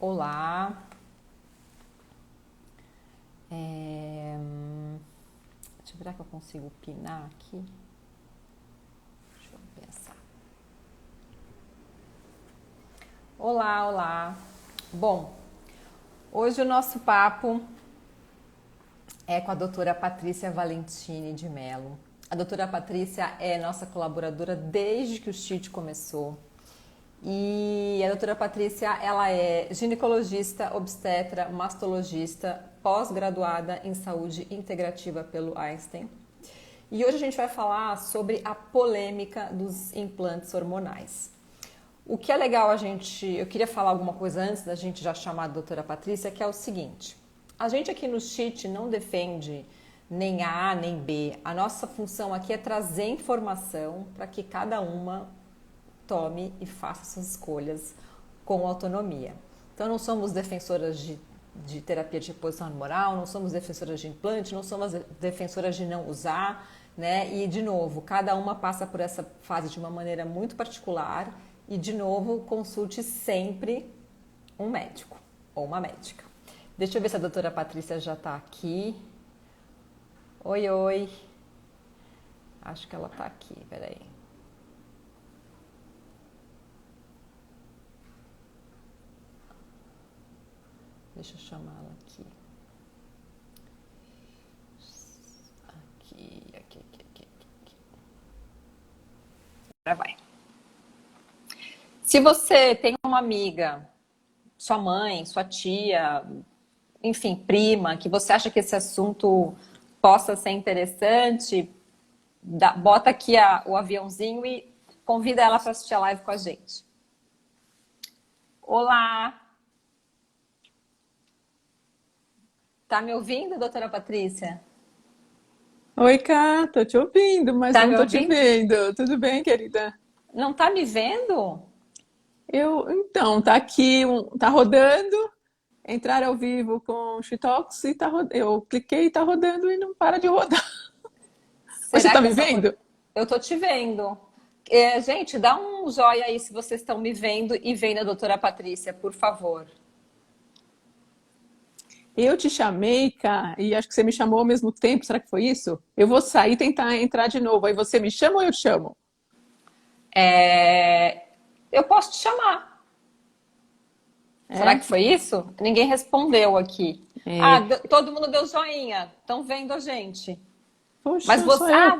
Olá. É... Deixa eu ver se eu consigo pinar aqui. Deixa eu pensar. Olá, olá. Bom, hoje o nosso papo é com a doutora Patrícia Valentini de Mello. A doutora Patrícia é nossa colaboradora desde que o CHIT começou. E a doutora Patrícia, ela é ginecologista, obstetra, mastologista, pós-graduada em saúde integrativa pelo Einstein. E hoje a gente vai falar sobre a polêmica dos implantes hormonais. O que é legal eu queria falar alguma coisa antes da gente já chamar a doutora Patrícia, que é o seguinte: a gente aqui no CHIT não defende nem A nem B. A nossa função aqui é trazer informação para que cada uma tome e faça suas escolhas com autonomia. Então não somos defensoras de terapia de reposição hormonal, não somos defensoras de implante, não somos defensoras de não usar, né? E de novo, cada uma passa por essa fase de uma maneira muito particular e de novo, consulte sempre um médico ou uma médica. Deixa eu ver se a doutora Patrícia já está aqui. Oi, oi. Acho que ela está aqui, peraí. Deixa eu chamá-la aqui. Aqui. Agora vai. Se você tem uma amiga, sua mãe, sua tia, enfim, prima, que você acha que esse assunto possa ser interessante, bota aqui o aviãozinho e convida ela para assistir a live com a gente. Olá! Tá me ouvindo, doutora Patrícia? Oi, Cá, tô te ouvindo, mas Tá não me tô te ouvindo? vendo. Tudo bem, querida? Não tá me vendo? Então, tá aqui, tá rodando, entrar ao vivo com o Shitox e eu cliquei e tá rodando e não para de rodar. Você Será tá que é me só vendo? eu tô te vendo? Gente, dá um joinha aí se vocês estão me vendo e vendo a doutora Patrícia, por favor. Eu te chamei, Cá, e acho que você me chamou ao mesmo tempo. Será que foi isso? Eu vou sair e tentar entrar de novo. Aí você me chama ou eu te chamo? É, Eu posso te chamar. Será que É? foi isso? Ninguém respondeu aqui. Ah, É. todo mundo deu joinha. Estão vendo a gente. Mas Poxa, só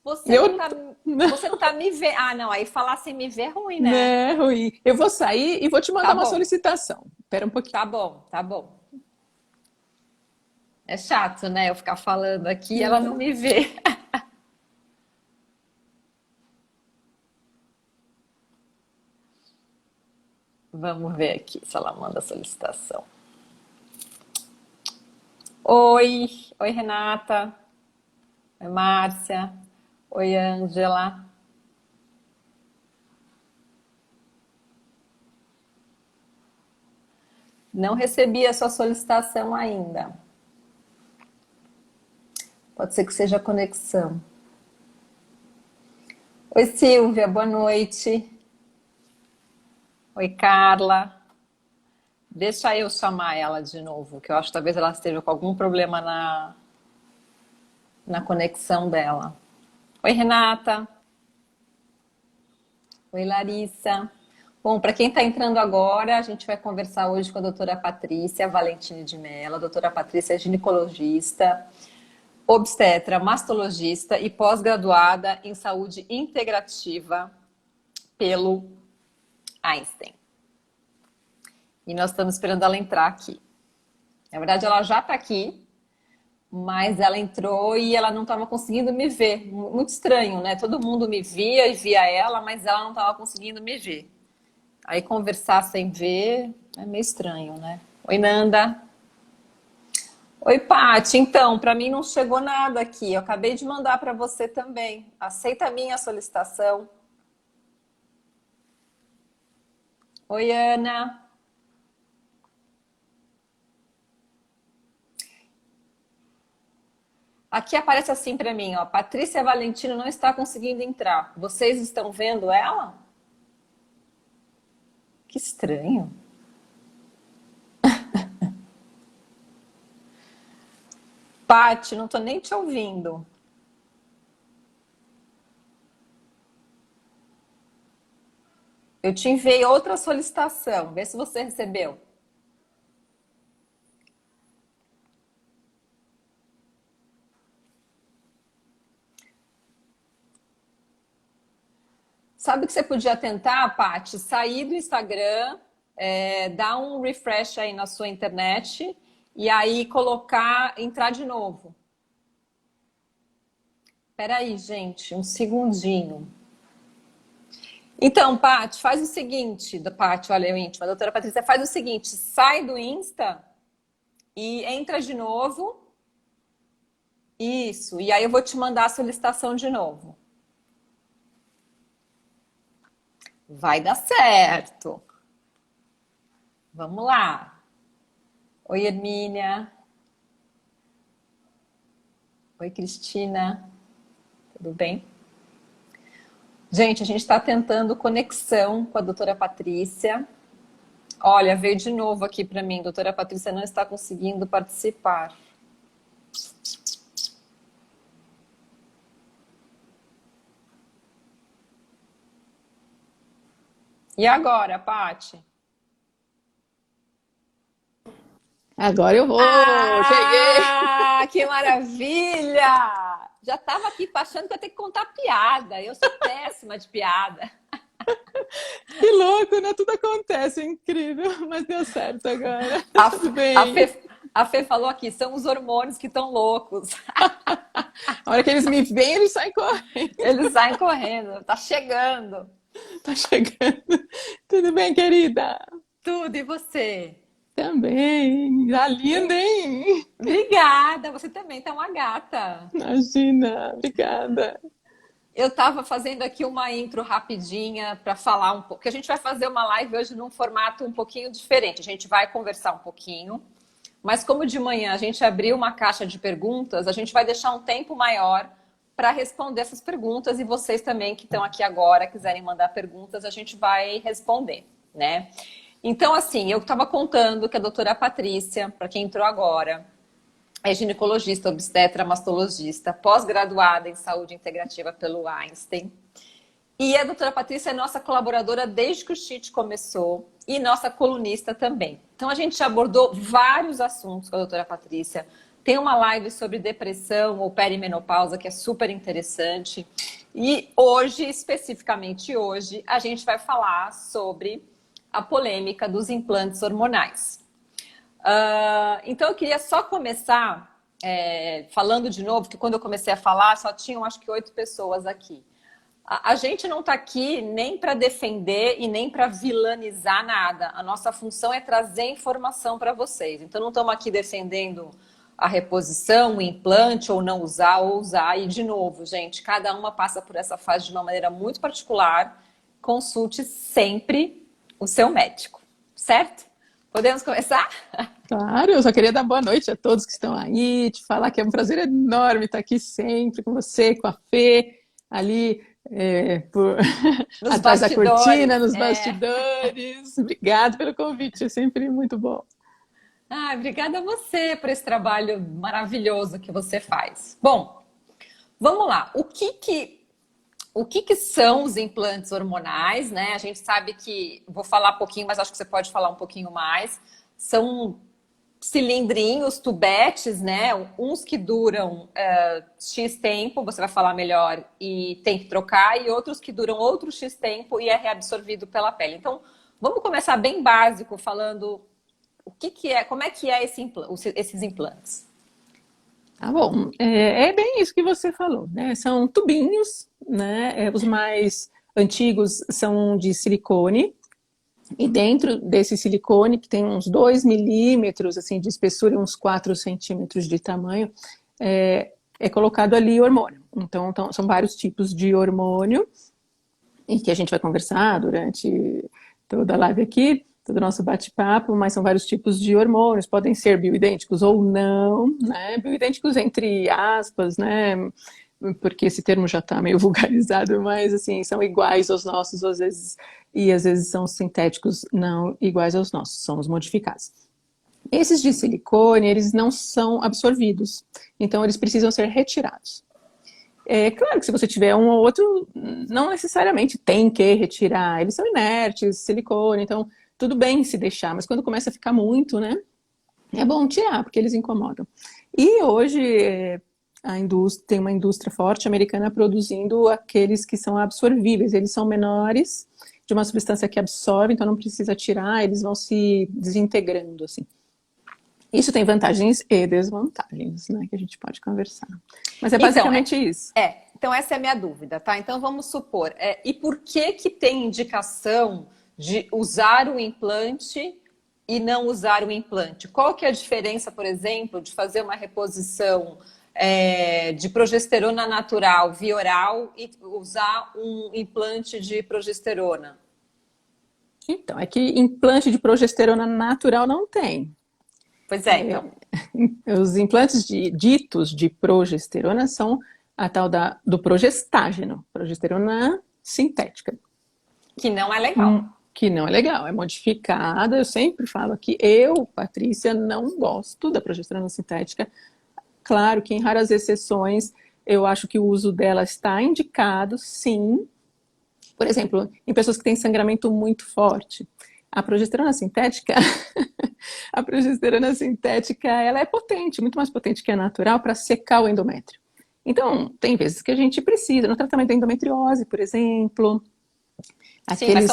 você, eu. Eu. você não tá me vendo. Ah, não, aí falar sem me ver é ruim, né? Né, Rui? Eu vou sair e vou te mandar Tá uma bom, solicitação. Espera um pouquinho. tá bom, tá bom. É chato, né? Eu ficar falando aqui e ela não me vê. Vamos ver aqui se ela manda a solicitação. Oi, Renata. Oi, Márcia. Oi, Ângela. Não recebi a sua solicitação ainda. Pode ser que seja a conexão. Oi, Silvia, boa noite. Oi, Carla. Deixa eu chamar ela de novo, que eu acho que talvez ela esteja com algum problema na conexão dela. Oi, Renata. Oi, Larissa. Bom, para quem está entrando agora, a gente vai conversar hoje com a doutora Patrícia Valentini de Mello. A doutora Patrícia é ginecologista, obstetra, mastologista e pós-graduada em saúde integrativa pelo Einstein. E nós estamos esperando ela entrar aqui. Na verdade, ela já está aqui, mas ela entrou e ela não estava conseguindo me ver. Muito estranho, né? Todo mundo me via e via ela, mas ela não estava conseguindo me ver. Aí conversar sem ver é meio estranho, né? Oi, Nanda. Oi, Paty. Então, para mim não chegou nada aqui. Eu acabei de mandar para você também. Aceita a minha solicitação. Oi, Ana. Aqui aparece assim para mim, ó. Patrícia Valentino não está conseguindo entrar. Vocês estão vendo ela? Que estranho. Paty, não tô nem te ouvindo. Eu te enviei outra solicitação. Vê se você recebeu. Sabe o que você podia tentar, Paty? Sair do Instagram, dar um refresh aí na sua internet e aí colocar, entrar de novo. Peraí, gente, um segundinho. Então, Paty, faz o seguinte, Paty, olha, eu íntima, a doutora Patrícia, faz o seguinte, sai do Insta e entra de novo. Isso, e aí eu vou te mandar a solicitação de novo. Vai dar certo. Vamos lá. Oi, Hermínia. Oi, Cristina. Tudo bem? Gente, a gente está tentando conexão com a doutora Patrícia. Olha, veio de novo aqui para mim. Doutora Patrícia não está conseguindo participar. E agora, Paty? Agora eu vou, cheguei. Ah, que maravilha! Já estava aqui achando que eu ia ter que contar piada. Eu sou péssima de piada. Que louco, né? Tudo acontece, é incrível, mas deu certo agora. A, Tudo a bem. Fê, a Fê falou aqui, são os hormônios que estão loucos. A hora que eles me veem, eles saem correndo. Eles saem correndo, tá chegando. Tá chegando. Tudo bem, querida? Tudo, e você? Também. Tá linda, hein? Obrigada, você também tá uma gata. Imagina, obrigada. Eu tava fazendo aqui uma intro rapidinha para falar um pouco, que a gente vai fazer uma live hoje num formato um pouquinho diferente. A gente vai conversar um pouquinho, mas como de manhã a gente abriu uma caixa de perguntas, a gente vai deixar um tempo maior para responder essas perguntas e vocês também que estão aqui agora, quiserem mandar perguntas, a gente vai responder, né? Então, assim, eu estava contando que a doutora Patrícia, para quem entrou agora, é ginecologista, obstetra, mastologista, pós-graduada em saúde integrativa pelo Einstein. E a doutora Patrícia é nossa colaboradora desde que o CHIT começou e nossa colunista também. Então, a gente já abordou vários assuntos com a doutora Patrícia. Tem uma live sobre depressão ou perimenopausa que é super interessante. E hoje, especificamente hoje, a gente vai falar sobre a polêmica dos implantes hormonais. Então eu queria só começar falando de novo, que quando eu comecei a falar só tinham acho que 8 pessoas aqui. A gente não está aqui nem para defender e nem para vilanizar nada. A nossa função é trazer informação para vocês. Então não estamos aqui defendendo a reposição, o implante, ou não usar, ou usar. E de novo, gente, cada uma passa por essa fase de uma maneira muito particular. Consulte sempre o seu médico, certo? Podemos começar? Claro, eu só queria dar boa noite a todos que estão aí, te falar que é um prazer enorme estar aqui sempre com você, com a Fê, ali Nos atrás da cortina, bastidores. nos bastidores. Obrigada pelo convite, é sempre muito bom. Obrigada a você por esse trabalho maravilhoso que você faz. Bom, vamos lá. O que são os implantes hormonais, né? A gente sabe que, vou falar um pouquinho, mas acho que você pode falar um pouquinho mais. São cilindrinhos, tubetes, né? Uns que duram X tempo, você vai falar melhor, e tem que trocar, e outros que duram outro X tempo e é reabsorvido pela pele. Então, vamos começar bem básico, falando como é que é esses implantes. Tá bom, é bem isso que você falou, né? São tubinhos, né? Os mais antigos são de silicone, e dentro desse silicone, que tem uns 2 milímetros assim, de espessura e uns 4 centímetros de tamanho, é colocado ali hormônio. Então, são vários tipos de hormônio, e que a gente vai conversar durante toda a live aqui, todo o nosso bate-papo, mas são vários tipos de hormônios, podem ser bioidênticos ou não, né? Bioidênticos entre aspas, né? Porque esse termo já está meio vulgarizado, mas assim, são iguais aos nossos, às vezes, e às vezes são sintéticos não iguais aos nossos, são os modificados. Esses de silicone, eles não são absorvidos, então eles precisam ser retirados. É claro que se você tiver um ou outro, não necessariamente tem que retirar, eles são inertes, silicone, então tudo bem se deixar, mas quando começa a ficar muito, né, é bom tirar, porque eles incomodam. E hoje tem uma indústria forte americana produzindo aqueles que são absorvíveis, eles são menores, de uma substância que absorve, então não precisa tirar, eles vão se desintegrando, assim. Isso tem vantagens e desvantagens, né, que a gente pode conversar. Mas é Então, basicamente isso. então essa é a minha dúvida, tá? Então vamos supor, e por que que tem indicação de usar o implante e não usar o implante? Qual que é a diferença, por exemplo, de fazer uma reposição de progesterona natural via oral e usar um implante de progesterona? Então, é que implante de progesterona natural não tem. Pois é, então. Os implantes ditos de progesterona são a tal do progestágeno, progesterona sintética. Que não é legal. Que não é legal, é modificada. Eu sempre falo que eu, Patrícia, não gosto da progesterona sintética. Claro que em raras exceções eu acho que o uso dela está indicado, sim. Por exemplo, em pessoas que têm sangramento muito forte. A progesterona sintética, a progesterona sintética, ela é potente, muito mais potente que a natural para secar o endométrio. Então, tem vezes que a gente precisa, no tratamento da endometriose, por exemplo, Sim, mas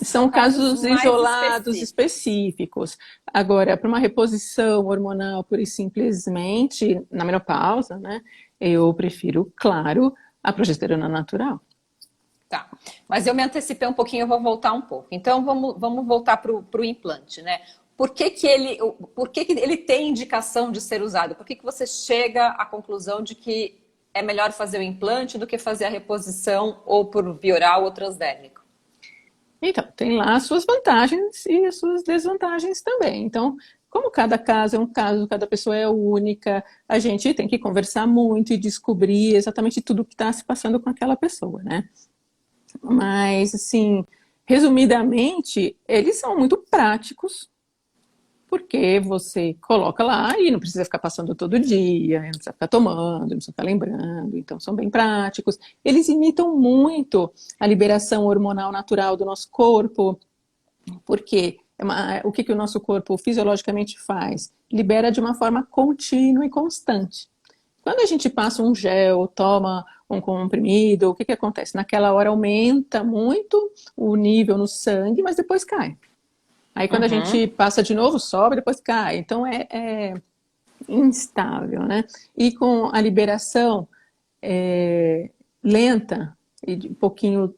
são casos mais isolados, específicos. Agora, para uma reposição hormonal pura e simplesmente, na menopausa, né, eu prefiro, claro, a progesterona natural. Tá, mas eu me antecipei um pouquinho, eu vou voltar um pouco. Então vamos voltar para o implante, né? Por que que ele tem indicação de ser usado? Por que que você chega à conclusão de que é melhor fazer o implante do que fazer a reposição ou por via oral ou transdérmico? Então, tem lá as suas vantagens e as suas desvantagens também. Então, como cada caso é um caso, cada pessoa é única, a gente tem que conversar muito e descobrir exatamente tudo o que está se passando com aquela pessoa, né? Mas, assim, resumidamente, eles são muito práticos, porque você coloca lá e não precisa ficar passando todo dia, não precisa ficar tomando, não precisa ficar lembrando, então são bem práticos. Eles imitam muito a liberação hormonal natural do nosso corpo, porque o que o nosso corpo fisiologicamente faz? Libera de uma forma contínua e constante. Quando a gente passa um gel, toma um comprimido, o que acontece? Naquela hora aumenta muito o nível no sangue, mas depois cai. Aí quando a gente passa de novo, sobe, depois cai. Então é instável, né? E com a liberação lenta e de um pouquinho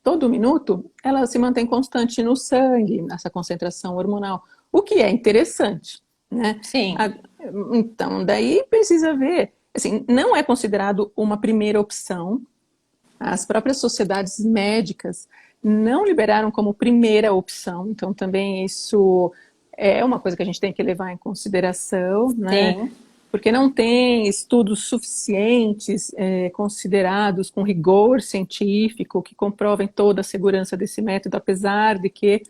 todo minuto, ela se mantém constante no sangue, nessa concentração hormonal, o que é interessante, né? Sim. Então, daí precisa ver, assim, não é considerado uma primeira opção. As próprias sociedades médicas não liberaram como primeira opção, então também isso é uma coisa que a gente tem que levar em consideração, né? Sim. Porque não tem estudos suficientes considerados com rigor científico que comprovem toda a segurança desse método, apesar de que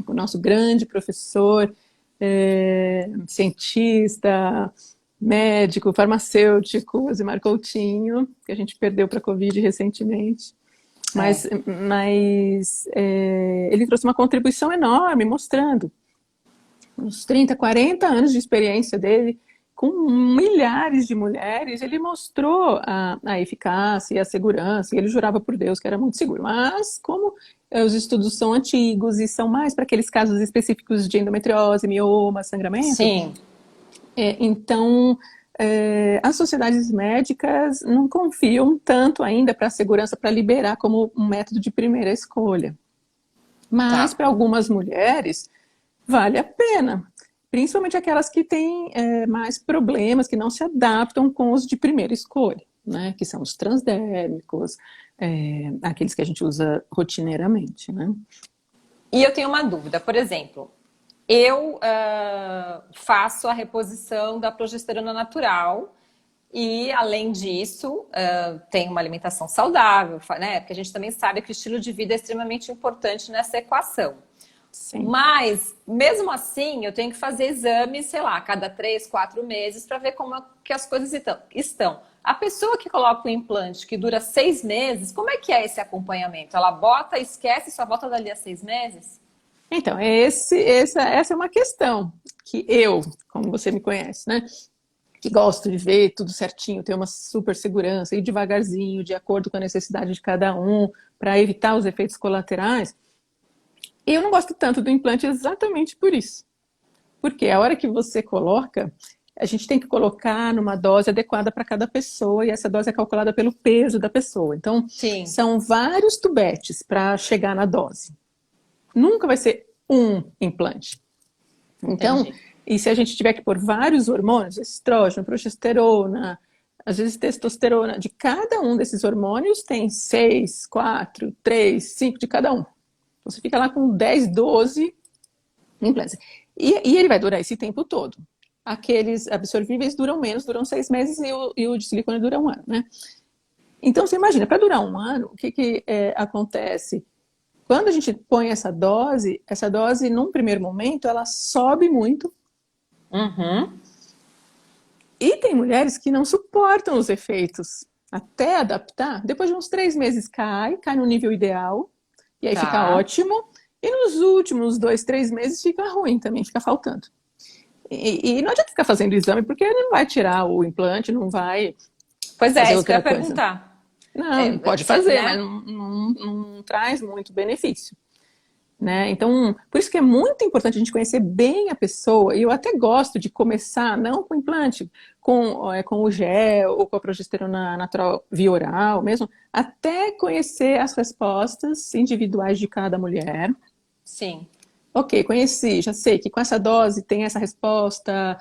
o nosso grande professor, cientista, médico, farmacêutico, Osimar Coutinho, que a gente perdeu para a Covid recentemente, mas ele trouxe uma contribuição enorme, mostrando uns 30, 40 anos de experiência dele, com milhares de mulheres, ele mostrou a eficácia e a segurança, e ele jurava por Deus que era muito seguro. Mas, como os estudos são antigos e são mais para aqueles casos específicos de endometriose, mioma, sangramento, Sim. Então as sociedades médicas não confiam tanto ainda para a segurança para liberar como um método de primeira escolha. Mas para algumas mulheres vale a pena. Principalmente aquelas que têm mais problemas, que não se adaptam com os de primeira escolha, né? Que são os transdérmicos, aqueles que a gente usa rotineiramente, né? E eu tenho uma dúvida, por exemplo, eu faço a reposição da progesterona natural e, além disso, tenho uma alimentação saudável, né? Porque a gente também sabe que o estilo de vida é extremamente importante nessa equação. Sim. Mas, mesmo assim, eu tenho que fazer exames, sei lá, a cada 3, 4 meses para ver como é que as coisas estão. A pessoa que coloca o implante que dura 6 meses, como é que é esse acompanhamento? Ela bota, esquece e só volta dali a 6 meses? Então, essa é uma questão que eu, como você me conhece, né? Que gosto de ver tudo certinho, ter uma super segurança, ir devagarzinho, de acordo com a necessidade de cada um, para evitar os efeitos colaterais. Eu não gosto tanto do implante exatamente por isso. Porque a hora que você coloca, a gente tem que colocar numa dose adequada para cada pessoa, e essa dose é calculada pelo peso da pessoa. Então, Sim, são vários tubetes para chegar na dose. Nunca vai ser um implante. Então, entendi. e se a gente tiver que pôr vários hormônios, estrógeno, progesterona, às vezes testosterona, de cada um desses hormônios tem 6, 4, 3, 5 de cada um. Então, você fica lá com 10, 12 implantes. E ele vai durar esse tempo todo. Aqueles absorvíveis duram menos, duram 6 meses, e o de silicone dura 1 ano, né? Então, você imagina, para durar 1 ano, o que acontece? Quando a gente põe essa dose, num primeiro momento, ela sobe muito. Uhum, E tem mulheres que não suportam os efeitos até adaptar. Depois de uns 3 meses cai no nível ideal, e aí fica tá. ótimo. E nos últimos 2, 3 meses fica ruim também, fica faltando. E não adianta ficar fazendo exame, porque não vai tirar o implante, não vai Pois é, fazer isso que eu ia outra coisa. perguntar. Não, pode fazer, mas Né? não traz muito benefício. Né? Então, por isso que é muito importante a gente conhecer bem a pessoa, e eu até gosto de começar, não com implante, com o gel ou com a progesterona natural via oral mesmo, até conhecer as respostas individuais de cada mulher. Sim, Ok, conheci, já sei que com essa dose tem essa resposta,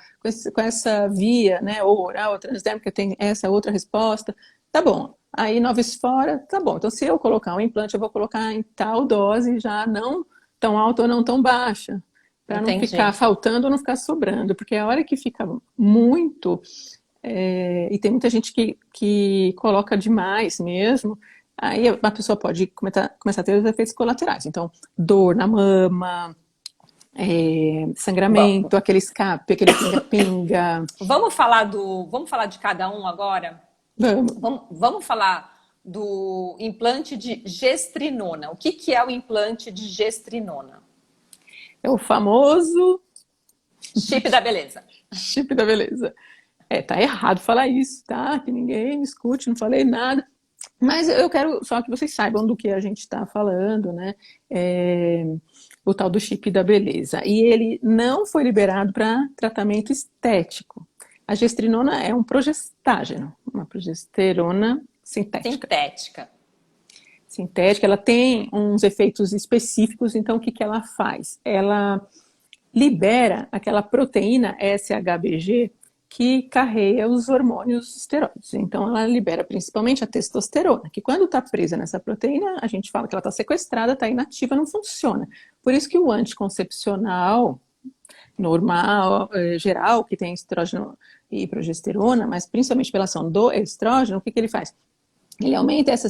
com essa via, né, ou oral ou transdérmica tem essa outra resposta, tá bom. Aí, noves fora, tá bom. Então, se eu colocar um implante, eu vou colocar em tal dose, já não tão alta ou não tão baixa, para não ficar entendi. faltando ou não ficar sobrando, porque a hora que fica muito, e tem muita gente que coloca demais mesmo, aí a pessoa pode começar a ter os efeitos colaterais. Então, dor na mama, Bom, sangramento, aquele escape, aquele pinga-pinga. vamos falar de cada um agora? Vamos. Vamos falar do implante de gestrinona. O que que é o implante de gestrinona? É o famoso Chip da beleza. chip da beleza. Tá errado falar isso, tá? Que ninguém me escute, não falei nada. Mas eu quero só que vocês saibam do que a gente está falando, né? É, o tal do chip da beleza. E ele não foi liberado para tratamento estético. A gestrinona é um progestágeno, uma progesterona sintética. Sintética. Sintética, ela tem uns efeitos específicos, então o que ela faz? Ela libera aquela proteína SHBG que carrega os hormônios esteroides. Então, ela libera principalmente a testosterona, que quando está presa nessa proteína, a gente fala que ela está sequestrada, está inativa, não funciona. Por isso que o anticoncepcional normal, geral, que tem estrógeno e progesterona, mas principalmente pela ação do estrógeno, o que ele faz? Ele aumenta essa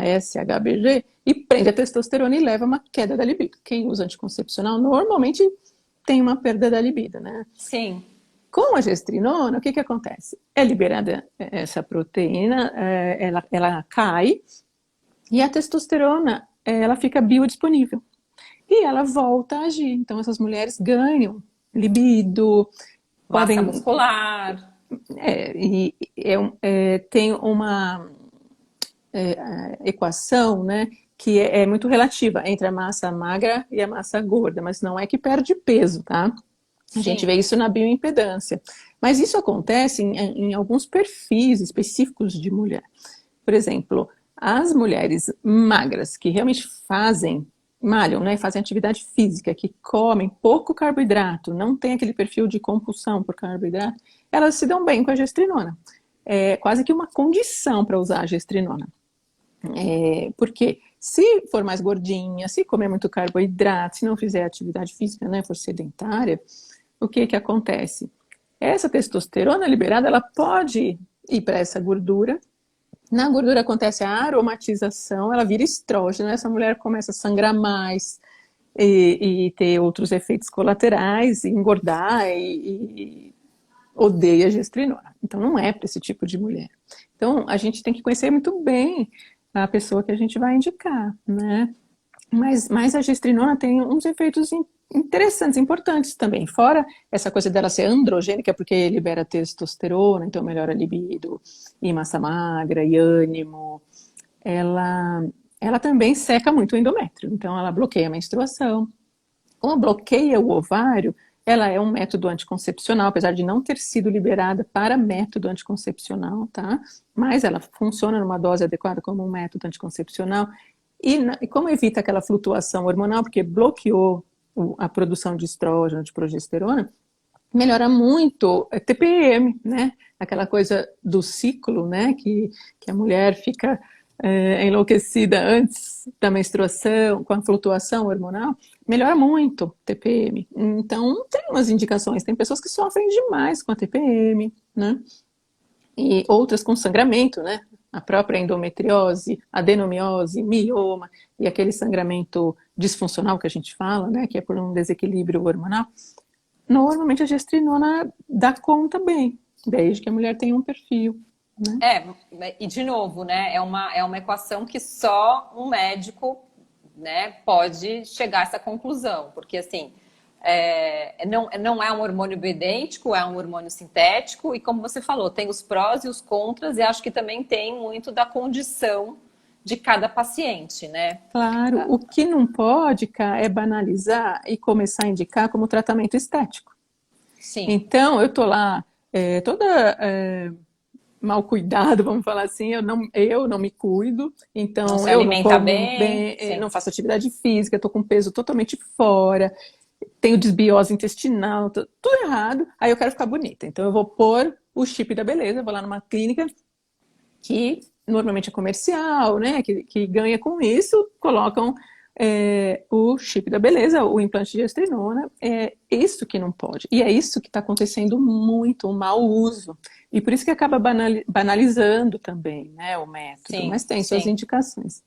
SHBG e prende a testosterona e leva a uma queda da libido. Quem usa anticoncepcional normalmente tem uma perda da libido, né? Sim. Com a gestrinona, o que acontece? É liberada essa proteína, ela cai, e a testosterona, ela fica biodisponível. E ela volta a agir. Então, essas mulheres ganham libido, Massa podem... muscular. Tem uma equação, né, que é muito relativa entre a massa magra e a massa gorda, mas não é que perde peso, tá? A gente Sim. vê isso na bioimpedância. Mas isso acontece em alguns perfis específicos de mulher. Por exemplo, as mulheres magras que realmente malham, né, fazem atividade física, que comem pouco carboidrato, não tem aquele perfil de compulsão por carboidrato, elas se dão bem com a gestrinona. É quase que uma condição para usar a gestrinona. Porque se for mais gordinha, se comer muito carboidrato, se não fizer atividade física, né, for sedentária, o que acontece? Essa testosterona liberada, ela pode ir para essa gordura. Na gordura acontece a aromatização, ela vira estrógeno, essa mulher começa a sangrar mais, e ter outros efeitos colaterais, e engordar e odeia a gestrinona. Então não é para esse tipo de mulher. Então a gente tem que conhecer muito bem a pessoa que a gente vai indicar, né? Mas a gestrinona tem uns efeitos interessantes, importantes também. Fora essa coisa dela ser androgênica, porque libera testosterona, então melhora a libido, e massa magra, e ânimo. Ela também seca muito o endométrio, então ela bloqueia a menstruação. Como bloqueia o ovário, ela é um método anticoncepcional, apesar de não ter sido liberada para método anticoncepcional, tá? Mas ela funciona numa dose adequada como um método anticoncepcional. E como evita aquela flutuação hormonal, porque bloqueou a produção de estrógeno, de progesterona, melhora muito a TPM, né? Aquela coisa do ciclo, né? Que a mulher fica enlouquecida antes da menstruação, com a flutuação hormonal, melhora muito TPM. Então, tem umas indicações. Tem pessoas que sofrem demais com a TPM, né? E outras com sangramento, né? A própria endometriose, adenomiose, mioma e aquele sangramento disfuncional que a gente fala, né? Que é por um desequilíbrio hormonal. Normalmente a gestrinona dá conta bem, desde que a mulher tenha um perfil, né? E de novo, né? É uma equação que só um médico, né, pode chegar a essa conclusão, porque assim, não é um hormônio bioidêntico, é um hormônio sintético, e como você falou, tem os prós e os contras, e acho que também tem muito da condição de cada paciente, né? Claro, o que não pode, Ká, é banalizar e começar a indicar como tratamento estético. Sim. Então, eu tô lá toda mal cuidado, vamos falar assim, eu não me cuido, então Não se eu não alimenta como bem, sim. não faço atividade física, estou com peso totalmente fora, tenho desbiose intestinal, tudo errado, aí eu quero ficar bonita. Então eu vou pôr o chip da beleza, vou lá numa clínica que normalmente é comercial, né, que ganha com isso, colocam o chip da beleza, o implante de gestrinona, é isso que não pode. E é isso que está acontecendo muito, o mau uso. E por isso que acaba banalizando também, né, o método. Sim, mas tem suas indicações.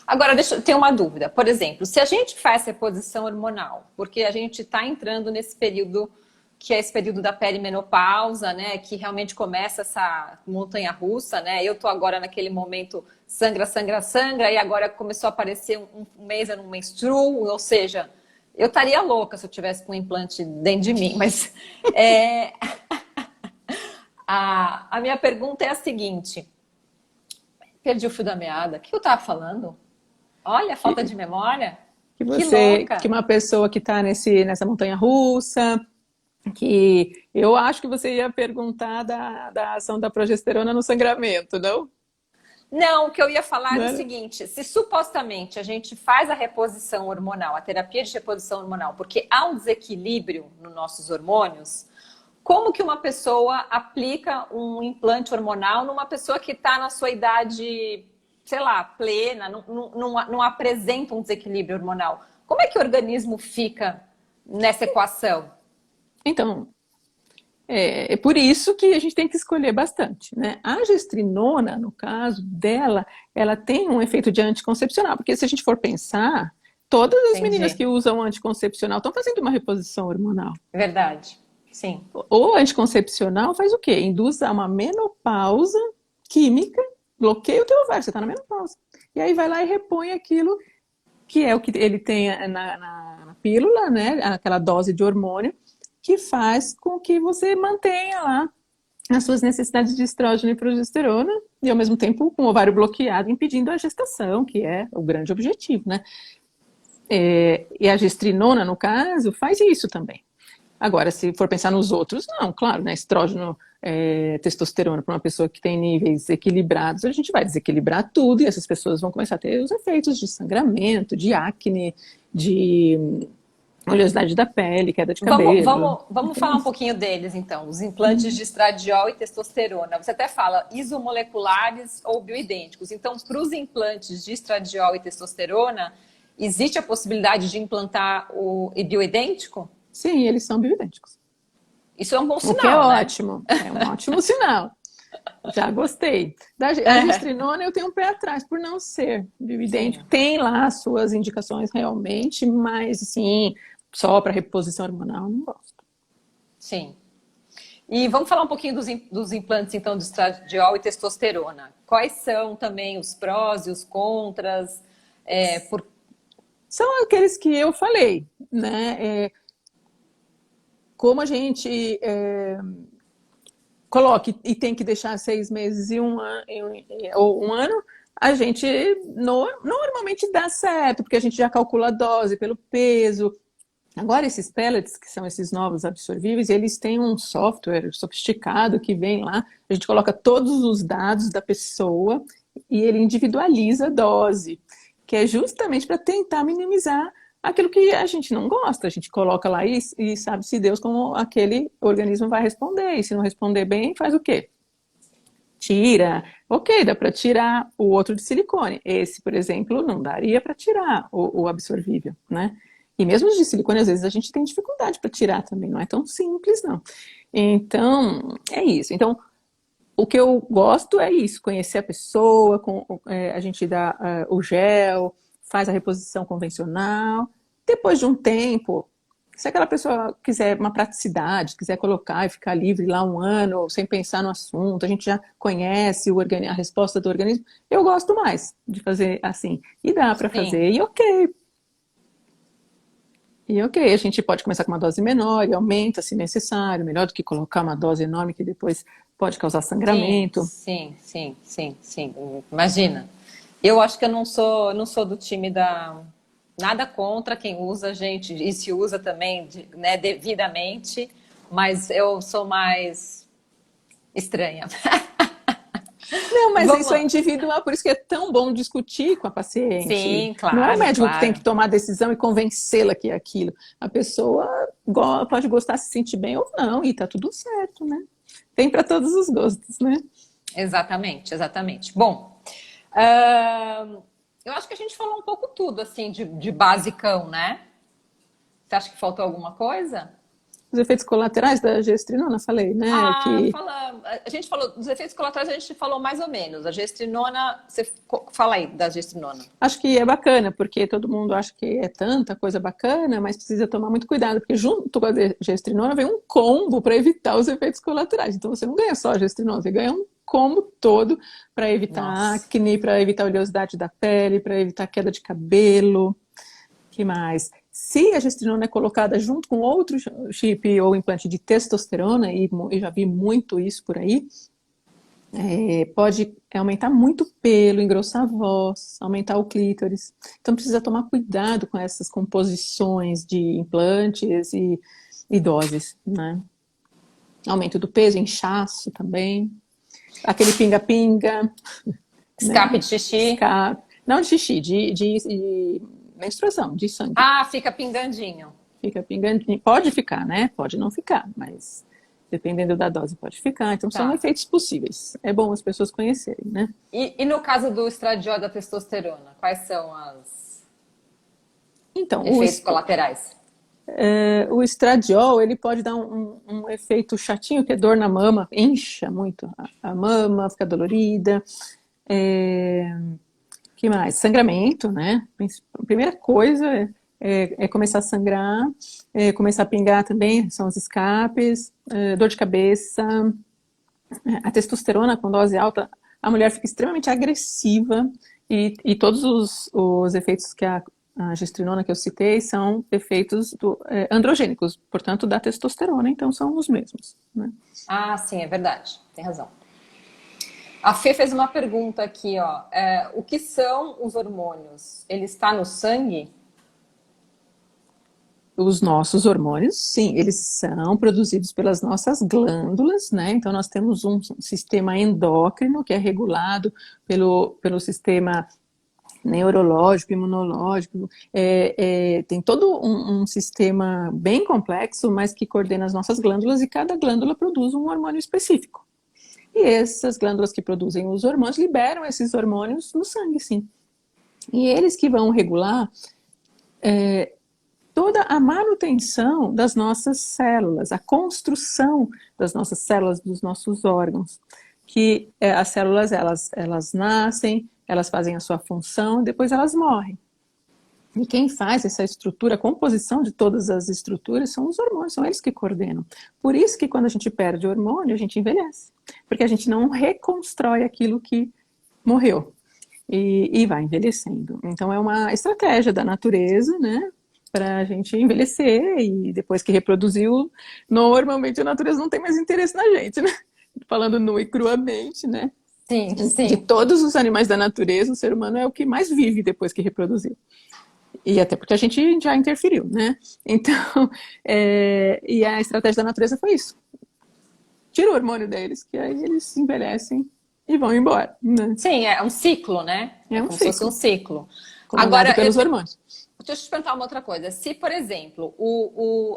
Agora, deixa eu ter uma dúvida. Por exemplo, se a gente faz reposição hormonal, porque a gente está entrando nesse período, que é esse período da perimenopausa, né? Que realmente começa essa montanha-russa, né? Eu tô agora naquele momento sangra, sangra, sangra, e agora começou a aparecer um mês eu não menstruo, ou seja, eu estaria louca se eu tivesse com um implante dentro de mim, mas a minha pergunta é a seguinte: perdi o fio da meada. O que eu estava falando? Olha, falta de memória. Que louca! Que uma pessoa que está nessa montanha-russa, que eu acho que você ia perguntar da ação da progesterona no sangramento, não? Não, o que eu ia falar é o seguinte: se supostamente a gente faz a reposição hormonal, a terapia de reposição hormonal, porque há um desequilíbrio nos nossos hormônios, como que uma pessoa aplica um implante hormonal numa pessoa que está na sua idade, sei lá, plena, não apresenta um desequilíbrio hormonal? Como é que o organismo fica nessa equação? Então, é por isso que a gente tem que escolher bastante, né? A gestrinona, no caso dela, ela tem um efeito de anticoncepcional, porque se a gente for pensar, todas as meninas que usam anticoncepcional estão fazendo uma reposição hormonal. Verdade, sim. O anticoncepcional faz o quê? Induz a uma menopausa química, bloqueia o teu ovário, você está na menopausa. E aí vai lá e repõe aquilo que é o que ele tem na pílula, né? Aquela dose de hormônio, que faz com que você mantenha lá as suas necessidades de estrógeno e progesterona e, ao mesmo tempo, com o ovário bloqueado, impedindo a gestação, que é o grande objetivo, né? E a gestrinona, no caso, faz isso também. Agora, se for pensar nos outros, não, claro, né? Estrógeno, testosterona para uma pessoa que tem níveis equilibrados, a gente vai desequilibrar tudo e essas pessoas vão começar a ter os efeitos de sangramento, de acne, de oleosidade da pele, queda de cabelo. Vamos falar um pouquinho deles, então. Os implantes de estradiol e testosterona. Você até fala isomoleculares ou bioidênticos. Então, para os implantes de estradiol e testosterona, existe a possibilidade de implantar o bioidêntico? Sim, eles são bioidênticos. Isso é um bom sinal, o que é né? ótimo. É um ótimo sinal. Já gostei. A gestrinona eu tenho um pé atrás, por não ser Sim, bioidêntico. Tem lá as suas indicações realmente, mas assim, só para reposição hormonal, não gosto. sim. E vamos falar um pouquinho dos implantes, então, de estradiol e testosterona. Quais são também os prós e os contras? É, por... São aqueles que eu falei, né? Como a gente coloca e tem que deixar 6 meses e ou um ano, a gente normalmente dá certo, porque a gente já calcula a dose pelo peso. Agora, esses pellets, que são esses novos absorvíveis, eles têm um software sofisticado que vem lá, a gente coloca todos os dados da pessoa e ele individualiza a dose, que é justamente para tentar minimizar aquilo que a gente não gosta. A gente coloca lá e sabe-se Deus como aquele organismo vai responder. E se não responder bem, faz o quê? Tira. Ok, dá para tirar o outro de silicone. Esse, por exemplo, não daria para tirar o absorvível, né? E mesmo os de silicone, às vezes a gente tem dificuldade para tirar também, não é tão simples, não. Então, é isso. Então, o que eu gosto é isso, conhecer a pessoa, a gente dá o gel, faz a reposição convencional. Depois de um tempo, se aquela pessoa quiser uma praticidade, quiser colocar e ficar livre lá um ano, sem pensar no assunto, a gente já conhece a resposta do organismo, eu gosto mais de fazer assim. E dá para Sim, fazer, e ok. E ok, a gente pode começar com uma dose menor e aumenta se necessário, melhor do que colocar uma dose enorme que depois pode causar sim, sangramento. sim, sim, sim, sim. Imagina. Eu acho que eu não sou do time da. Nada contra quem usa, gente, e se usa também, né, devidamente, mas eu sou mais estranha. Não, mas isso é Vamos. individual, por isso que é tão bom discutir com a paciente. Sim, Não é o claro, médico que tem claro. que tomar a decisão e convencê-la que é aquilo. A pessoa pode gostar, se sentir bem ou não, e tá tudo certo, né? Tem para todos os gostos, né? Exatamente, exatamente. Bom, eu acho que a gente falou um pouco tudo, assim, de basicão, né? Você acha que faltou alguma coisa? Os efeitos colaterais da gestrinona, falei, né? Que A gente falou dos efeitos colaterais, a gente falou mais ou menos. A gestrinona, você fala aí da gestrinona. acho que é bacana, porque todo mundo acha que é tanta coisa bacana, mas precisa tomar muito cuidado, porque junto com a gestrinona vem um combo para evitar os efeitos colaterais. Então você não ganha só a gestrinona, você ganha um combo todo para evitar Nossa. acne, para evitar a oleosidade da pele, para evitar queda de cabelo. Que mais? Se a gestrinona é colocada junto com outro chip ou implante de testosterona, e já vi muito isso por aí, pode aumentar muito o pelo, engrossar a voz, aumentar o clítoris. Então precisa tomar cuidado com essas composições de implantes e doses, né? Aumento do peso, inchaço também. Aquele pinga-pinga, Escape né? de xixi. Escape. Não de xixi, de menstruação, de sangue. Ah, fica pingandinho. Fica pingando. Pode ficar, né? Pode não ficar, mas dependendo da dose pode ficar. Então são Tá. efeitos possíveis. É bom as pessoas conhecerem, né? E no caso do estradiol da testosterona, quais são os Então, efeitos colaterais? o estradiol, ele pode dar um efeito chatinho, que é dor na mama, incha muito a mama, fica dolorida. Que mais? Sangramento, né? A primeira coisa é começar a sangrar, começar a pingar também, são os escapes, dor de cabeça. A testosterona com dose alta, a mulher fica extremamente agressiva e todos os efeitos que a gestrinona que eu citei são efeitos androgênicos, portanto, da testosterona, então são os mesmos, né? Ah, sim, é verdade. Tem razão. A Fê fez uma pergunta aqui, ó. O que são os hormônios? Ele está no sangue? Os nossos hormônios, sim, eles são produzidos pelas nossas glândulas, né? Então, nós temos um sistema endócrino que é regulado pelo sistema neurológico, imunológico, tem todo um sistema bem complexo, mas que coordena as nossas glândulas e cada glândula produz um hormônio específico. E essas glândulas que produzem os hormônios liberam esses hormônios no sangue, sim. E eles que vão regular toda a manutenção das nossas células, a construção das nossas células, dos nossos órgãos. que as células, elas nascem, elas fazem a sua função, depois elas morrem. E quem faz essa estrutura, a composição de todas as estruturas são os hormônios, são eles que coordenam. Por isso que quando a gente perde o hormônio, a gente envelhece. Porque a gente não reconstrói aquilo que morreu. E vai envelhecendo. Então é uma estratégia da natureza, né? Para a gente envelhecer e depois que reproduziu, normalmente a natureza não tem mais interesse na gente, né? Falando nu e cruamente, né? Sim, sim. De todos os animais da natureza, o ser humano é o que mais vive depois que reproduziu. E até porque a gente já interferiu, né? Então, e a estratégia da natureza foi isso. Tira o hormônio deles, que aí eles envelhecem e vão embora, né? Sim, é um ciclo, né? É um como ciclo. se fosse um ciclo. Comandado pelos hormônios. Deixa eu te perguntar uma outra coisa. Se, por exemplo,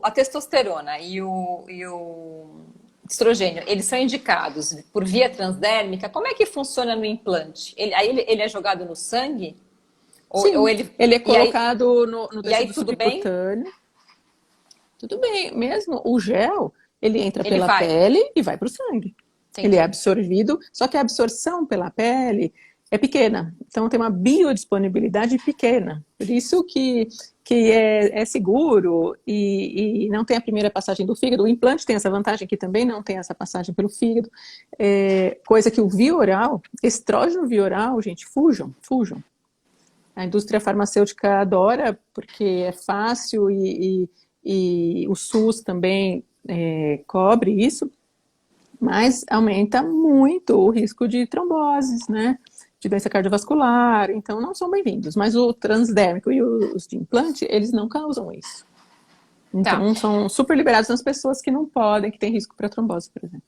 a testosterona e o estrogênio, eles são indicados por via transdérmica, como é que funciona no implante? Ele é jogado no sangue? Sim, Ou ele é colocado no e aí tecido tudo bem? subcutâneo. Tudo bem, mesmo o gel, ele entra Ele pela vai. pele e vai para o sangue. Entendi. Ele é absorvido, só que a absorção pela pele é pequena. Então tem uma biodisponibilidade pequena. Por isso que é seguro e não tem a primeira passagem do fígado. O implante tem essa vantagem que também não tem essa passagem pelo fígado. Coisa que o via oral, estrógeno via oral, gente, fujam. A indústria farmacêutica adora porque é fácil e o SUS também cobre isso, mas aumenta muito o risco de tromboses, né? De doença cardiovascular, então não são bem-vindos. Mas o transdérmico e os de implante, eles não causam isso. Então são super liberados nas pessoas que não podem, que têm risco para trombose, por exemplo.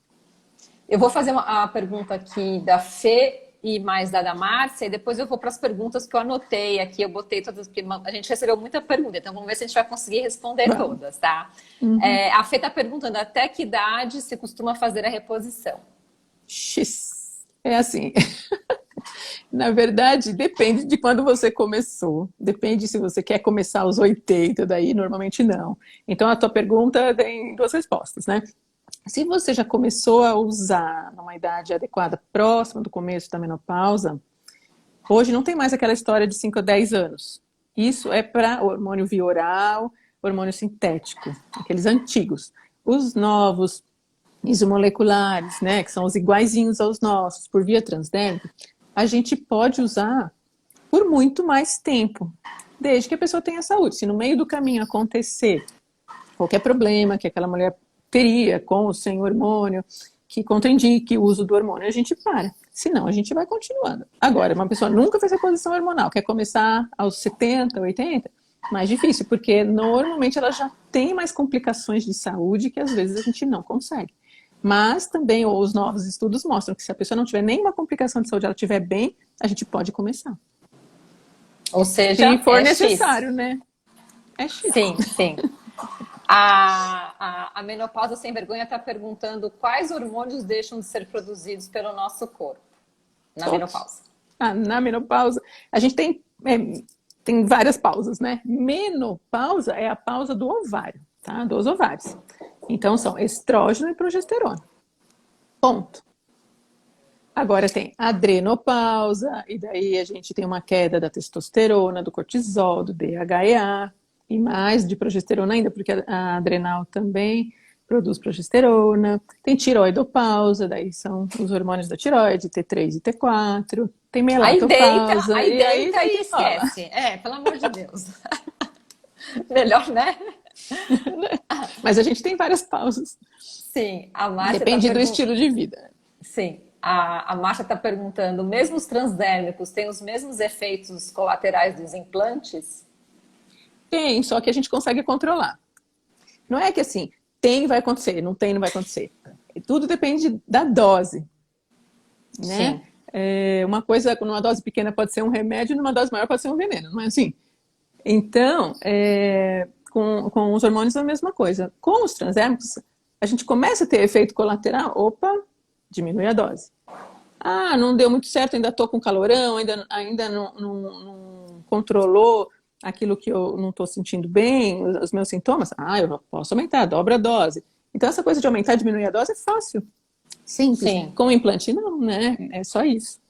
Eu vou fazer a pergunta aqui da Fê e mais da Márcia, e depois eu vou para as perguntas que eu anotei aqui, eu botei todas, porque a gente recebeu muita pergunta, então vamos ver se a gente vai conseguir responder todas, tá? Uhum. A Fê está perguntando até que idade se costuma fazer a reposição? X. É assim. Na verdade, depende de quando você começou. Depende se você quer começar aos 80, daí normalmente não. Então a tua pergunta tem duas respostas, né? Se você já começou a usar numa idade adequada, próxima do começo da menopausa, hoje não tem mais aquela história de 5 a 10 anos. Isso é para hormônio via oral, hormônio sintético, aqueles antigos. Os novos isomoleculares, né, que são os iguaizinhos aos nossos, por via transdérmica, a gente pode usar por muito mais tempo, desde que a pessoa tenha saúde. Se no meio do caminho acontecer qualquer problema que aquela mulher teria com ou sem hormônio, que contraindique o uso do hormônio, a gente para. Senão, a gente vai continuando. Agora, uma pessoa nunca fez reposição hormonal, quer começar aos 70, 80, mais difícil, porque normalmente ela já tem mais complicações de saúde que às vezes a gente não consegue. Mas também os novos estudos mostram que se a pessoa não tiver nenhuma complicação de saúde, ela estiver bem, a gente pode começar. Ou seja, se for necessário, X. Né? É X. Sim, sim. A menopausa sem vergonha está perguntando quais hormônios deixam de ser produzidos pelo nosso corpo na menopausa. Na menopausa, a gente tem várias pausas, né? Menopausa é a pausa do ovário, tá? Dos ovários. Então são estrógeno e progesterona. Ponto. Agora tem adrenopausa, e daí a gente tem uma queda da testosterona, do cortisol, do DHEA, e mais de progesterona ainda, porque a adrenal também produz progesterona. Tem tiroidopausa, daí são os hormônios da tiroide, T3 e T4. Tem melatopausa. Aí deita e esquece. Pelo amor de Deus. Melhor, né? Mas a gente tem várias pausas. Sim, a Márcia depende do estilo de vida. Sim, a Márcia está perguntando, mesmo os transdérmicos têm os mesmos efeitos colaterais dos implantes? Tem, só que a gente consegue controlar. Não é que assim, tem, vai acontecer, não tem, não vai acontecer. Tudo depende da dose, né? Uma coisa, numa dose pequena pode ser um remédio, numa dose maior pode ser um veneno, não é assim? Então, com os hormônios é a mesma coisa. Com os transdérmicos, a gente começa a ter efeito colateral, diminui a dose. Não deu muito certo, ainda estou com calorão, ainda não controlou aquilo que eu não estou sentindo bem, os meus sintomas, eu posso aumentar, dobra a dose. Então essa coisa de aumentar e diminuir a dose é fácil. Simples. Sim. Com implante não, né? É só isso.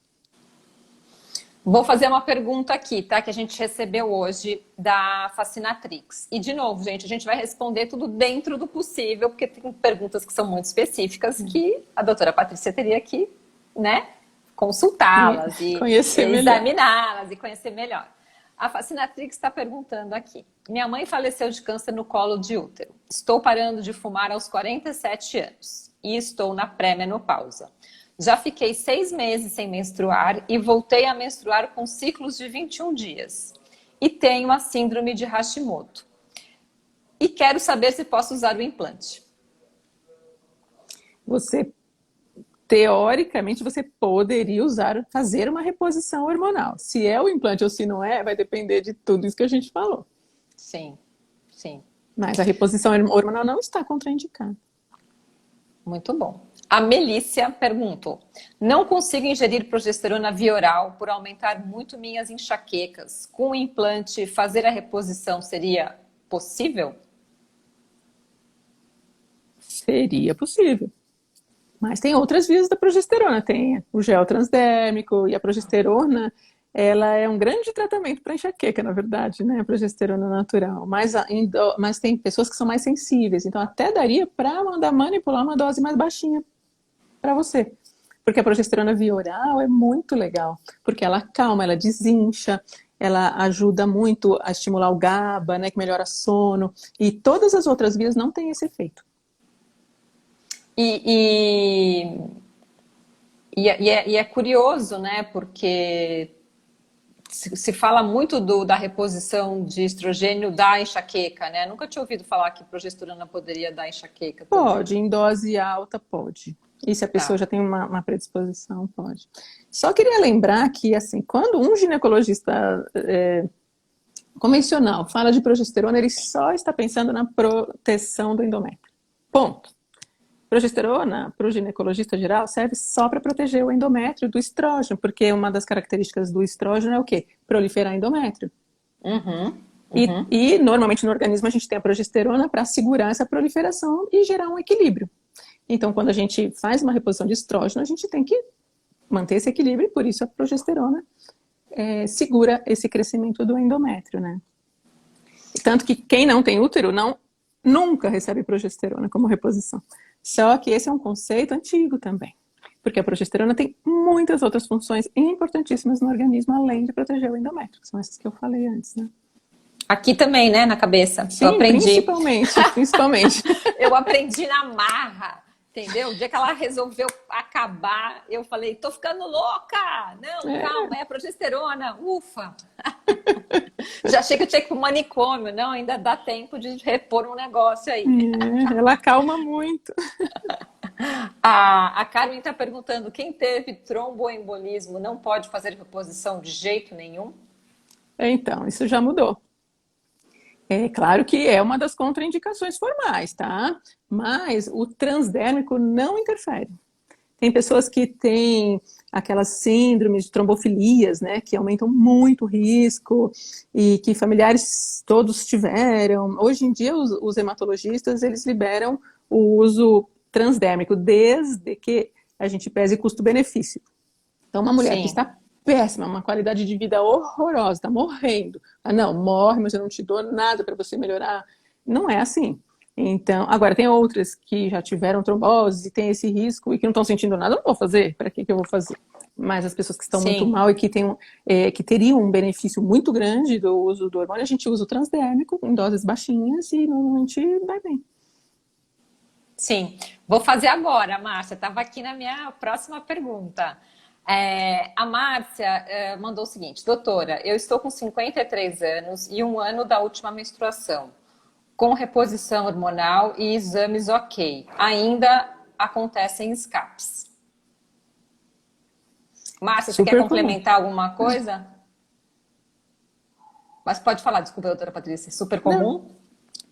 Vou fazer uma pergunta aqui, tá? Que a gente recebeu hoje da Fascinatrix. E, de novo, gente, a gente vai responder tudo dentro do possível, porque tem perguntas que são muito específicas que a doutora Patrícia teria que, né, consultá-las e Conhecer melhor. examiná-las e conhecer melhor. A Fascinatrix está perguntando aqui. Minha mãe faleceu de câncer no colo de útero. Estou parando de fumar aos 47 anos e estou na pré-menopausa. Já fiquei 6 meses sem menstruar e voltei a menstruar com ciclos de 21 dias. E tenho a síndrome de Hashimoto. E quero saber se posso usar o implante. Você, teoricamente, você poderia fazer uma reposição hormonal. Se é o implante ou se não é, vai depender de tudo isso que a gente falou. Sim, sim. Mas a reposição hormonal não está contraindicada. Muito bom. A Melícia perguntou: não consigo ingerir progesterona via oral por aumentar muito minhas enxaquecas. Com o implante, fazer a reposição seria possível? Seria possível. Mas tem outras vias da progesterona. Tem o gel transdérmico e a progesterona, ela é um grande tratamento para enxaqueca, na verdade, né? A progesterona natural. Mas tem pessoas que são mais sensíveis, então até daria para mandar manipular uma dose mais baixinha para você. Porque a progesterona via oral é muito legal, porque ela acalma, ela desincha, ela ajuda muito a estimular o GABA, né, que melhora sono, e todas as outras vias não têm esse efeito. E é curioso, né? Porque se fala muito da reposição de estrogênio da enxaqueca, né? Nunca tinha ouvido falar que progesterona poderia dar enxaqueca, por exemplo. Pode, em dose alta pode. E se a pessoa Tá. já tem uma predisposição, pode. Só queria lembrar que, assim, quando um ginecologista convencional fala de progesterona, ele só está pensando na proteção do endométrio. Ponto. Progesterona, para o ginecologista geral, serve só para proteger o endométrio do estrógeno, porque uma das características do estrógeno é o quê? Proliferar endométrio. Uhum. E normalmente no organismo a gente tem a progesterona para segurar essa proliferação e gerar um equilíbrio. Então, quando a gente faz uma reposição de estrógeno, a gente tem que manter esse equilíbrio, e por isso a progesterona segura esse crescimento do endométrio, né? Tanto que quem não tem útero nunca recebe progesterona como reposição. Só que esse é um conceito antigo também, porque a progesterona tem muitas outras funções importantíssimas no organismo, além de proteger o endométrio, que são essas que eu falei antes, né? Aqui também, né? Na cabeça. Sim, eu aprendi. principalmente. Eu aprendi na marra, entendeu? O dia que ela resolveu acabar, eu falei, tô ficando louca! Não, calma, é a progesterona, ufa! Já achei que eu tinha que ir pro manicômio, não, ainda dá tempo de repor um negócio aí. Ela acalma muito. A Carmen está perguntando, quem teve tromboembolismo não pode fazer reposição de jeito nenhum? Então, isso já mudou. É claro que é uma das contraindicações formais, tá? Mas o transdérmico não interfere. Tem pessoas que têm aquelas síndromes de trombofilias, né, que aumentam muito o risco e que familiares todos tiveram. Hoje em dia, os hematologistas, eles liberam o uso transdérmico, desde que a gente pese custo-benefício. Então, uma mulher que está péssima, uma qualidade de vida horrorosa, está morrendo. Ah, não, morre, mas eu não te dou nada para você melhorar. Não é assim. Então, agora tem outras que já tiveram trombose e tem esse risco e que não estão sentindo nada, eu não vou fazer. Para que eu vou fazer? Mas as pessoas que estão muito mal e que teriam um benefício muito grande do uso do hormônio, a gente usa o transdérmico em doses baixinhas e normalmente vai bem. Sim. Vou fazer agora, Márcia. Estava aqui na minha próxima pergunta. A Márcia mandou o seguinte: doutora, eu estou com 53 anos e 1 ano da última menstruação, com reposição hormonal e exames ok. Ainda acontecem escapes. Márcia, você quer complementar alguma coisa? Mas pode falar, desculpa, doutora Patrícia. Super comum? Não,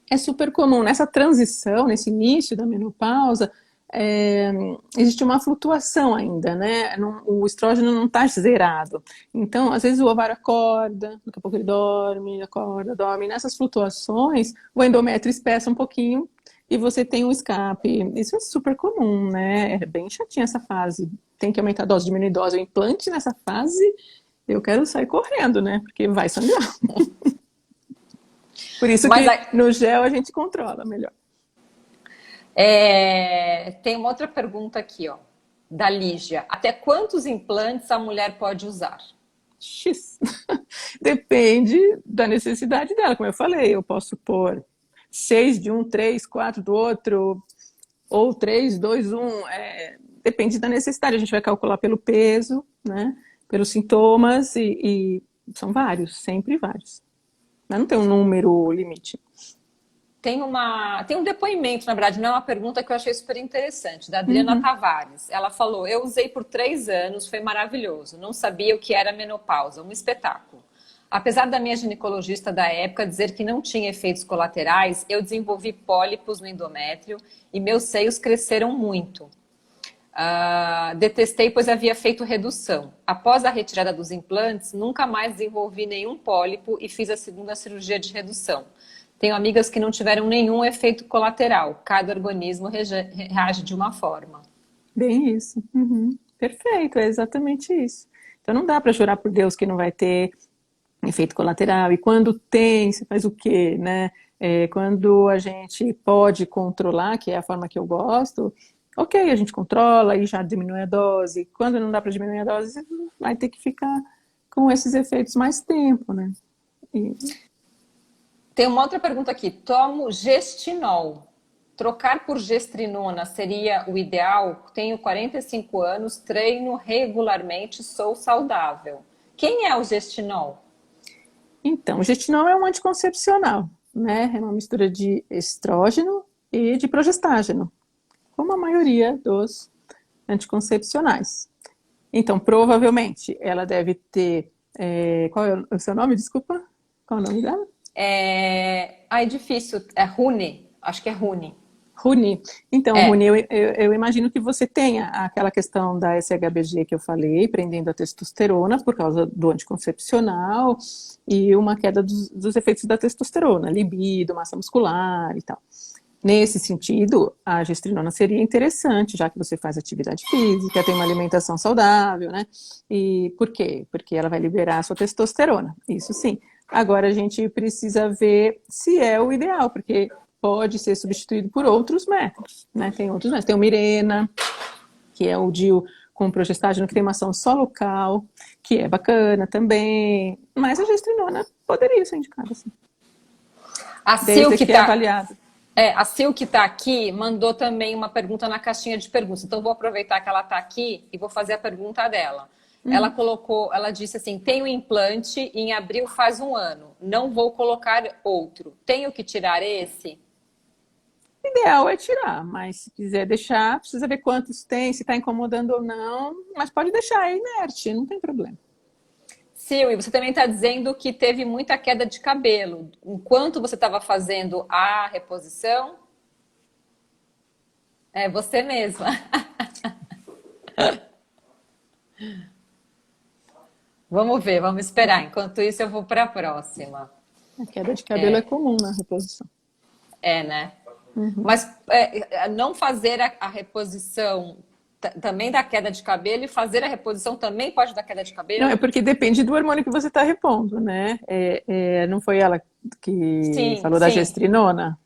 é super comum. Nessa transição, nesse início da menopausa, existe uma flutuação ainda, né? O estrógeno não está zerado. Então, às vezes o ovário acorda, daqui a pouco ele dorme, acorda, dorme. Nessas flutuações, o endométrio espessa um pouquinho e você tem um escape. Isso é super comum, né? É bem chatinha essa fase. Tem que aumentar a dose, diminuir a dose. O implante nessa fase, eu quero sair correndo, né? Porque vai sangrar. Por isso Mas que no gel a gente controla melhor. tem uma outra pergunta aqui, ó, da Lígia. Até quantos implantes a mulher pode usar? X. Depende da necessidade dela, como eu falei. Eu posso pôr 6 de um, 3, 4 do outro, ou 3, 2, 1. Depende da necessidade. A gente vai calcular pelo peso, né? Pelos sintomas, e são vários, sempre vários. Mas não tem um número limite. Tem um depoimento, na verdade, não é uma pergunta que eu achei super interessante, da Adriana Tavares. Ela falou: eu usei por 3 anos, foi maravilhoso. Não sabia o que era menopausa, um espetáculo. Apesar da minha ginecologista da época dizer que não tinha efeitos colaterais, eu desenvolvi pólipos no endométrio e meus seios cresceram muito. Detestei, pois havia feito redução. Após a retirada dos implantes, nunca mais desenvolvi nenhum pólipo e fiz a segunda cirurgia de redução. Tenho amigas que não tiveram nenhum efeito colateral. Cada organismo reage de uma forma. Bem isso. Perfeito, é exatamente isso. Então não dá para jurar por Deus que não vai ter efeito colateral. E quando tem, você faz o quê, né? Quando a gente pode controlar, que é a forma que eu gosto, ok, a gente controla e já diminui a dose. Quando não dá para diminuir a dose, vai ter que ficar com esses efeitos mais tempo, né? Tem uma outra pergunta aqui. Tomo gestinol. Trocar por gestrinona seria o ideal? Tenho 45 anos, treino regularmente, sou saudável. Quem é o gestinol? Então, o gestinol é um anticoncepcional, né? É uma mistura de estrógeno e de progestágeno, como a maioria dos anticoncepcionais. Então, provavelmente, ela deve ter... qual é o seu nome? Desculpa. Qual é o nome dela? É difícil. É Rune. Acho que é Rune. Rune. Então, Rune, eu imagino que você tenha aquela questão da SHBG que eu falei, prendendo a testosterona por causa do anticoncepcional e uma queda dos efeitos da testosterona, libido, massa muscular e tal. Nesse sentido, a gestrinona seria interessante, já que você faz atividade física, tem uma alimentação saudável, né? E por quê? Porque ela vai liberar a sua testosterona, isso sim. Agora a gente precisa ver se é o ideal, porque pode ser substituído por outros métodos, né? Tem outros métodos, tem o Mirena, que é o DIU com progestágeno, que tem uma ação só local, que é bacana também, mas a gestrinona poderia ser indicada, sim. Desde que é avaliado. A Sil, que está aqui, mandou também uma pergunta na caixinha de perguntas. Então, vou aproveitar que ela está aqui e vou fazer a pergunta dela. Ela disse assim: tenho implante e em abril faz 1 ano. Não vou colocar outro. Tenho que tirar esse? O ideal é tirar, mas se quiser deixar, precisa ver quantos tem, se está incomodando ou não, mas pode deixar, é inerte, não tem problema. Sil, e você também está dizendo que teve muita queda de cabelo. Enquanto você estava fazendo a reposição? É você mesma. Vamos ver, vamos esperar. Enquanto isso, eu vou para a próxima. A queda de cabelo é comum na reposição. Né? Mas não fazer a reposição também dá queda de cabelo, e fazer a reposição também pode dar queda de cabelo? Não, é porque depende do hormônio que você está repondo, né? Não foi ela que falou da gestrinona?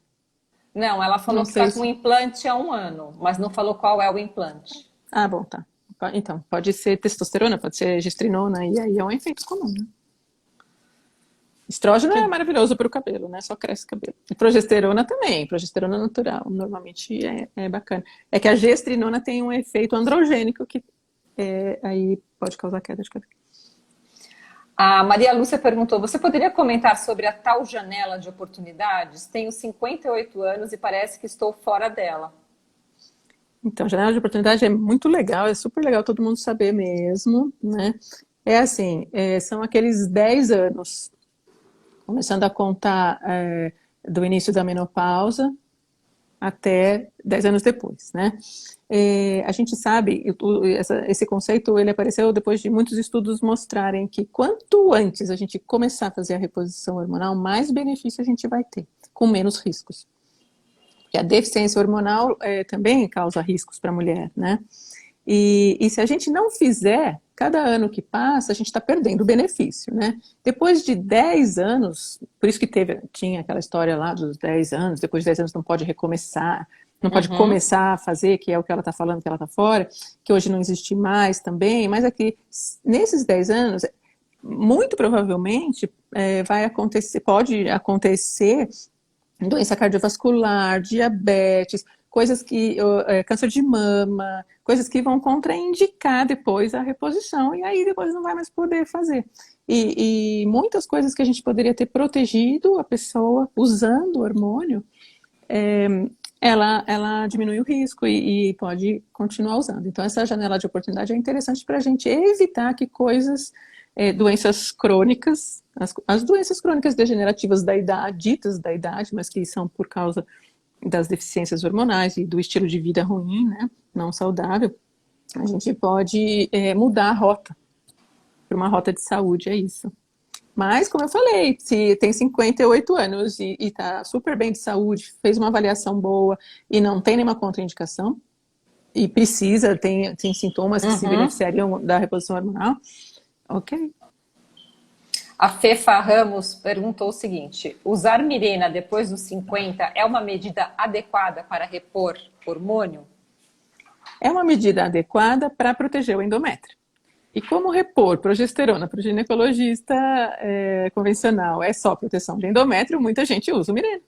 Não, ela falou que está com implante há 1 ano, mas não falou qual é o implante. Ah, bom, tá. Então, pode ser testosterona, pode ser gestrinona, e aí é um efeito comum, né? Estrógeno é maravilhoso para o cabelo, né? Só cresce o cabelo. E progesterona também, progesterona natural, normalmente é bacana. É que a gestrinona tem um efeito androgênico que aí pode causar queda de cabelo. A Maria Lúcia perguntou: você poderia comentar sobre a tal janela de oportunidades? Tenho 58 anos e parece que estou fora dela. Então, janela de oportunidade é muito legal, é super legal todo mundo saber mesmo, né? É assim, são aqueles 10 anos, começando a contar do início da menopausa até 10 anos depois, né? A gente sabe, esse conceito ele apareceu depois de muitos estudos mostrarem que quanto antes a gente começar a fazer a reposição hormonal, mais benefício a gente vai ter, com menos riscos. que a deficiência hormonal também causa riscos para a mulher, né? E se a gente não fizer, cada ano que passa, a gente está perdendo o benefício, né? Depois de 10 anos, por isso que tinha aquela história lá dos 10 anos, depois de 10 anos não pode recomeçar, não pode começar a fazer, que é o que ela está falando, que ela está fora, que hoje não existe mais também, mas aqui, nesses 10 anos, muito provavelmente pode acontecer doença cardiovascular, diabetes, coisas que, câncer de mama, coisas que vão contraindicar depois a reposição, e aí depois não vai mais poder fazer. E muitas coisas que a gente poderia ter protegido a pessoa usando o hormônio, ela diminui o risco e pode continuar usando. Então, essa janela de oportunidade é interessante para a gente evitar que doenças crônicas, as doenças crônicas degenerativas da idade, ditas da idade, mas que são por causa das deficiências hormonais e do estilo de vida ruim, né, não saudável, a gente pode mudar a rota para uma rota de saúde, é isso. Mas, como eu falei, se tem 58 anos e está super bem de saúde, fez uma avaliação boa e não tem nenhuma contraindicação, e tem sintomas que se beneficiariam da reposição hormonal, ok. A Fefa Ramos perguntou o seguinte: usar Mirena depois dos 50 é uma medida adequada para repor hormônio? É uma medida adequada para proteger o endométrio. E como repor progesterona para o ginecologista convencional é só proteção de endométrio, muita gente usa o Mirena.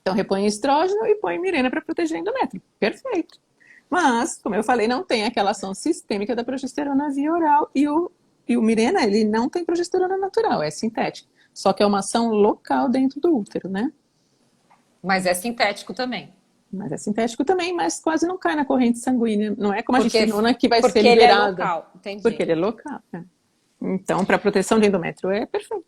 Então repõe estrógeno e põe Mirena para proteger endométrio. Perfeito. Mas, como eu falei, não tem aquela ação sistêmica da progesterona via oral e o Mirena, ele não tem progesterona natural, é sintética. Só que é uma ação local dentro do útero, né? Mas é sintético também. Mas é sintético também, mas quase não cai na corrente sanguínea. Não é como a gestarinona que vai ser Porque ele é liberada. local, entendi. Porque ele é local. Então, para proteção de endométrio é perfeito.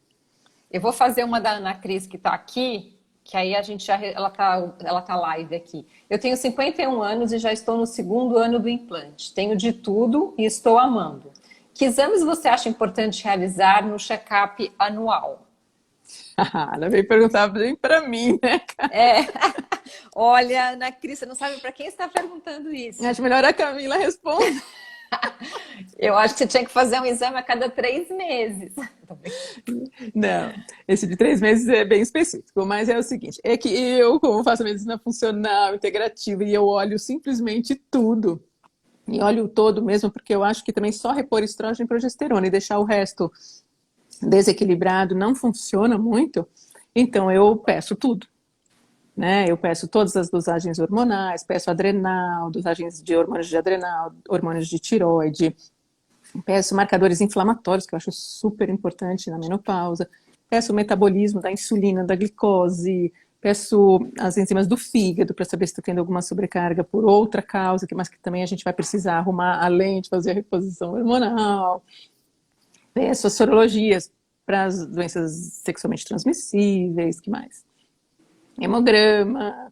Eu vou fazer uma da Ana Cris que está aqui, que aí a gente ela tá live aqui. Eu tenho 51 anos e já estou no 2º ano do implante. Tenho de tudo e estou amando. Que exames você acha importante realizar no check-up anual? Ela veio perguntar bem para mim, né, cara? Olha, Ana Cris, você não sabe para quem está perguntando isso. Acho melhor a Camila responder. Eu acho que você tinha que fazer um exame a cada 3 meses. Não, esse de 3 meses é bem específico, mas é o seguinte, é que eu, como faço medicina funcional, integrativa, e eu olho simplesmente tudo, e olho o todo mesmo, porque eu acho que também só repor estrógeno e progesterona e deixar o resto desequilibrado não funciona muito, então eu peço tudo. Né? Eu peço todas as dosagens hormonais, peço adrenal, dosagens de hormônios de adrenal, hormônios de tiroide, peço marcadores inflamatórios, que eu acho super importante na menopausa, peço o metabolismo da insulina, da glicose, peço as enzimas do fígado para saber se está tendo alguma sobrecarga por outra causa, mas que também a gente vai precisar arrumar além de fazer a reposição hormonal. Peço as sorologias para as doenças sexualmente transmissíveis, que mais? Hemograma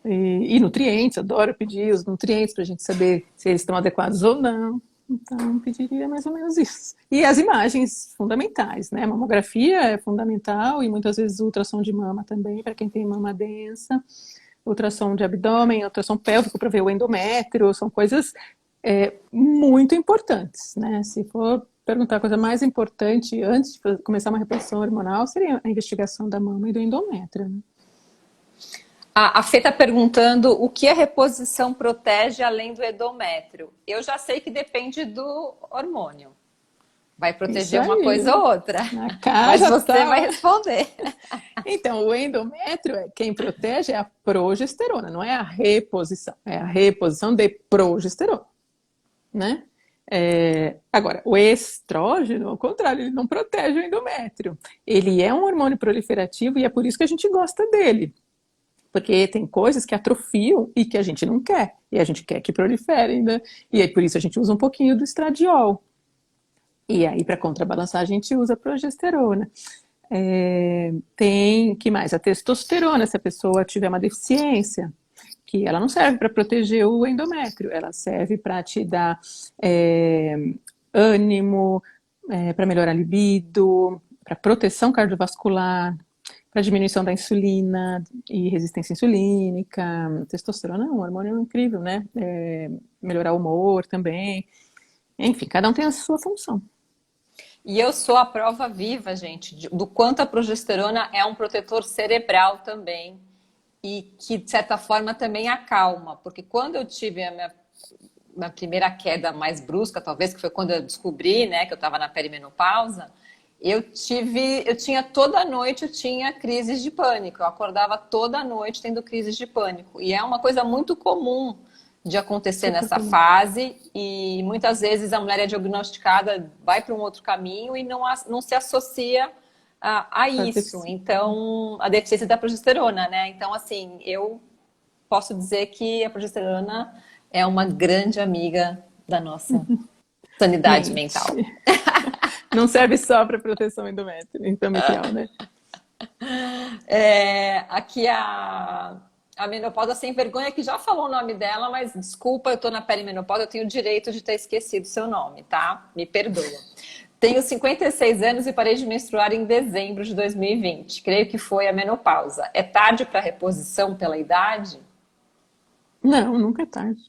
e nutrientes, adoro pedir os nutrientes para a gente saber se eles estão adequados ou não. Então, pediria mais ou menos isso. E as imagens fundamentais, né? Mamografia é fundamental e muitas vezes o ultrassom de mama também, para quem tem mama densa. Ultrassom de abdômen, ultrassom pélvico para ver o endométrio, são coisas muito importantes, né? Se for perguntar a coisa mais importante antes de começar uma reposição hormonal, seria a investigação da mama e do endométrio, né? A Fê está perguntando o que a reposição protege além do endométrio. Eu já sei que depende do hormônio. Vai proteger uma coisa ou outra. Mas você vai responder. Então, o endométrio, quem protege é a progesterona, não é a reposição. É a reposição de progesterona, né? Agora, o estrógeno, ao contrário, ele não protege o endométrio. Ele é um hormônio proliferativo e é por isso que a gente gosta dele. Porque tem coisas que atrofiam e que a gente não quer. E a gente quer que proliferem, né? E aí por isso a gente usa um pouquinho do estradiol. E aí para contrabalançar a gente usa a progesterona. Tem, que mais? A testosterona, se a pessoa tiver uma deficiência, que ela não serve para proteger o endométrio, ela serve para te dar ânimo, para melhorar a libido, para proteção cardiovascular. para diminuição da insulina e resistência insulínica. Testosterona é um hormônio incrível, né? Melhorar o humor também. Enfim, cada um tem a sua função. E eu sou a prova viva, gente, do quanto a progesterona é um protetor cerebral também e que, de certa forma, também acalma. Porque quando eu tive a minha primeira queda mais brusca, talvez, que foi quando eu descobri, né, que eu estava na perimenopausa, eu tinha toda noite, eu tinha crises de pânico. Eu acordava toda noite tendo crises de pânico. E é uma coisa muito comum de acontecer Super nessa comum. fase e muitas vezes a mulher é diagnosticada, vai para um outro caminho e não se associa a isso. Então, a deficiência da progesterona, né? Então, assim, eu posso dizer que a progesterona é uma grande amiga da nossa sanidade mental. Mente. Não serve só para proteção endometrial, né? Aqui a menopausa sem vergonha, que já falou o nome dela, mas desculpa, eu tô na perimenopausa, eu tenho o direito de ter esquecido seu nome, tá? Me perdoa. Tenho 56 anos e parei de menstruar em dezembro de 2020. Creio que foi a menopausa. É tarde para reposição pela idade? Não, nunca é tarde.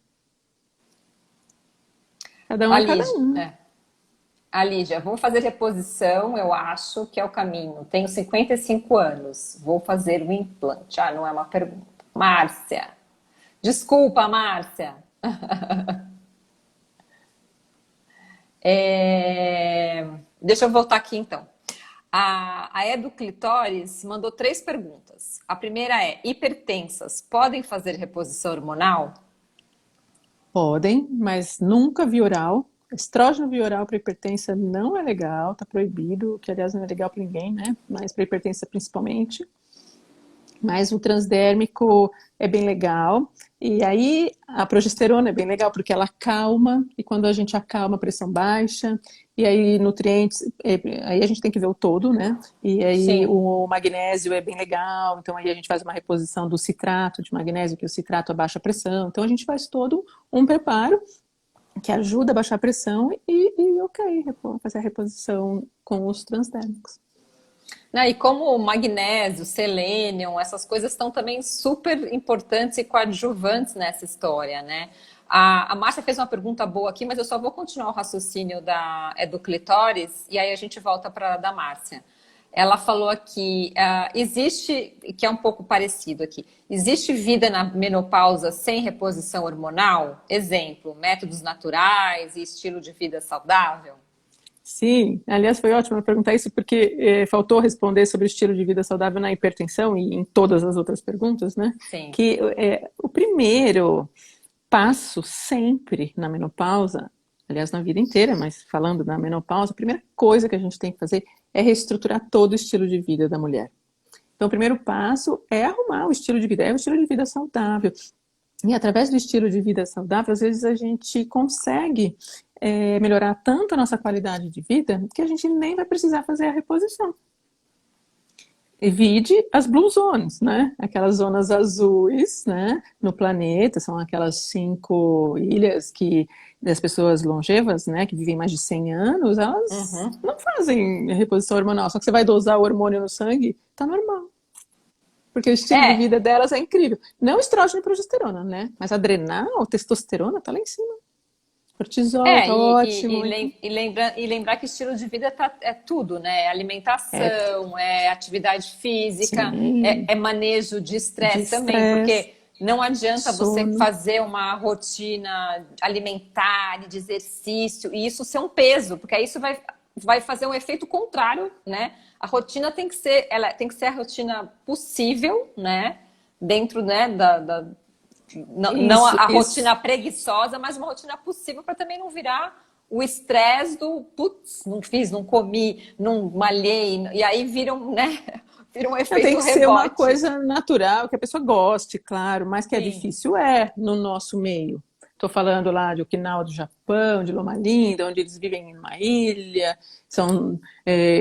Cada um A é cada Lígia, um. a Lígia, vou fazer reposição, eu acho que é o caminho. Tenho 55 anos, vou fazer o implante. Ah, não é uma pergunta. Márcia. Desculpa, Márcia. Deixa eu voltar aqui então. A Edu Clitóris mandou 3 perguntas. A primeira é: hipertensas podem fazer reposição hormonal? Podem, mas nunca via oral. Estrógeno via oral para hipertensa não é legal, tá proibido, que aliás não é legal para ninguém, né? Mas para hipertensa principalmente. Mas o transdérmico é bem legal. E aí a progesterona é bem legal porque ela acalma, e quando a gente acalma a pressão baixa, e aí nutrientes, aí a gente tem que ver o todo, né? E aí Sim. o magnésio é bem legal, então aí a gente faz uma reposição do citrato de magnésio, que o citrato abaixa a pressão. Então a gente faz todo um preparo que ajuda a baixar a pressão e ok, fazer a reposição com os transdérmicos. Né, e como o magnésio, selênio, essas coisas estão também super importantes e coadjuvantes nessa história, né? A Márcia fez uma pergunta boa aqui, mas eu só vou continuar o raciocínio do clitóris e aí a gente volta para da Márcia. Ela falou aqui, existe, que é um pouco parecido aqui, existe vida na menopausa sem reposição hormonal? Exemplo, métodos naturais e estilo de vida saudável? Sim, aliás, foi ótimo eu perguntar isso porque faltou responder sobre o estilo de vida saudável na hipertensão e em todas as outras perguntas, né? Sim. Que o primeiro passo sempre na menopausa, aliás, na vida inteira, mas falando da menopausa, a primeira coisa que a gente tem que fazer é reestruturar todo o estilo de vida da mulher. Então, o primeiro passo é arrumar o estilo de vida, é o estilo de vida saudável. E através do estilo de vida saudável, às vezes a gente consegue melhorar tanto a nossa qualidade de vida que a gente nem vai precisar fazer a reposição. Evite as blue zones, né? Aquelas zonas azuis, né? No planeta, são aquelas 5 ilhas que das pessoas longevas, né? Que vivem mais de 100 anos, elas não fazem reposição hormonal. Só que você vai dosar o hormônio no sangue, tá normal. Porque o estilo de vida delas é incrível. Não estrógeno e progesterona, né? Mas adrenal, testosterona, tá lá em cima. Cortisol, tá ótimo. E lembrar que estilo de vida é tudo, né? É É, alimentação, é atividade física, sim, é manejo de de estresse também, estresse, porque não adianta você sono. fazer uma rotina alimentar e de exercício e isso ser um peso, porque aí isso vai fazer um efeito contrário, né? A rotina ela tem que ser a rotina possível, né? Dentro, né, não Isso, a isso. rotina preguiçosa, mas uma rotina possível para também não virar o estresse do putz, não fiz, não comi, não malhei, e aí né? Vira um Tem efeito que ser uma rebote. coisa natural, que a pessoa goste, claro, mas que é Sim, difícil, no nosso meio. Estou falando lá de Okinawa, do Japão, de Loma Linda, onde eles vivem em uma ilha, são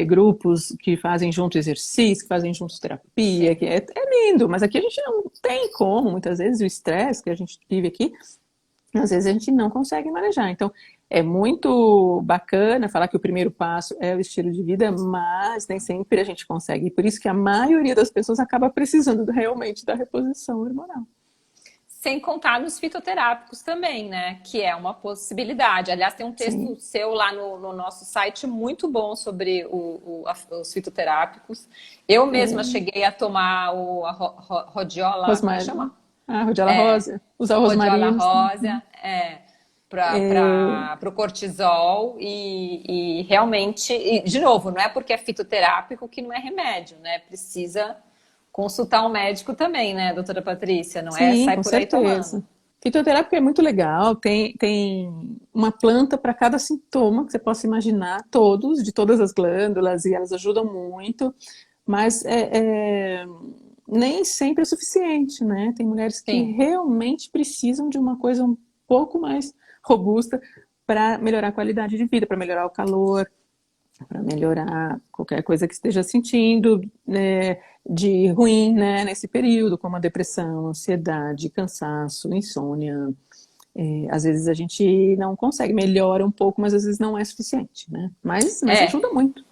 grupos que fazem junto exercício, que fazem juntos terapia, sim. que é lindo, mas aqui a gente não tem como, muitas vezes, o estresse que a gente vive aqui, às vezes a gente não consegue manejar. Então, é muito bacana falar que o primeiro passo é o estilo de vida, mas nem sempre a gente consegue. E por isso que a maioria das pessoas acaba precisando realmente da reposição hormonal. Sem contar nos fitoterápicos também, né? Que é uma possibilidade. Aliás, tem um texto Sim. seu lá no nosso site muito bom sobre os fitoterápicos. Eu mesma cheguei a tomar rodiola, como é que Rosmarinho. chama? Ah, rodiola rosa. Usar o Rodiola rosmarino. rosa, É, para o cortisol e realmente, e, de novo, não é porque é fitoterápico que não é remédio, né? Precisa consultar um médico também, né, doutora Patrícia? Não é sim, sair com por aí tomando. certeza. Fitoterápico é muito legal, tem uma planta para cada sintoma que você possa imaginar, todos, de todas as glândulas, e elas ajudam muito, mas nem sempre é suficiente, né? Tem mulheres que Sim, realmente precisam de uma coisa um pouco mais robusta para melhorar a qualidade de vida, para melhorar o calor, para melhorar qualquer coisa que esteja sentindo, né, de ruim, né, nesse período, como a depressão, ansiedade, cansaço, insônia. Às vezes a gente não consegue, melhora um pouco, mas às vezes não é suficiente, né? Mas é. ajuda muito.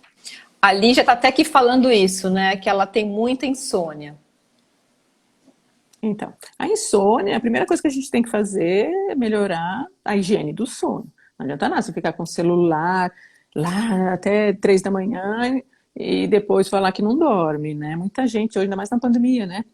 A Lígia tá até aqui falando isso, né? Que ela tem muita insônia. Então, a insônia, a primeira coisa que a gente tem que fazer é melhorar a higiene do sono. Não adianta nada você ficar com o celular lá até 3 da manhã e depois falar que não dorme, né? Muita gente, hoje, ainda mais na pandemia, né?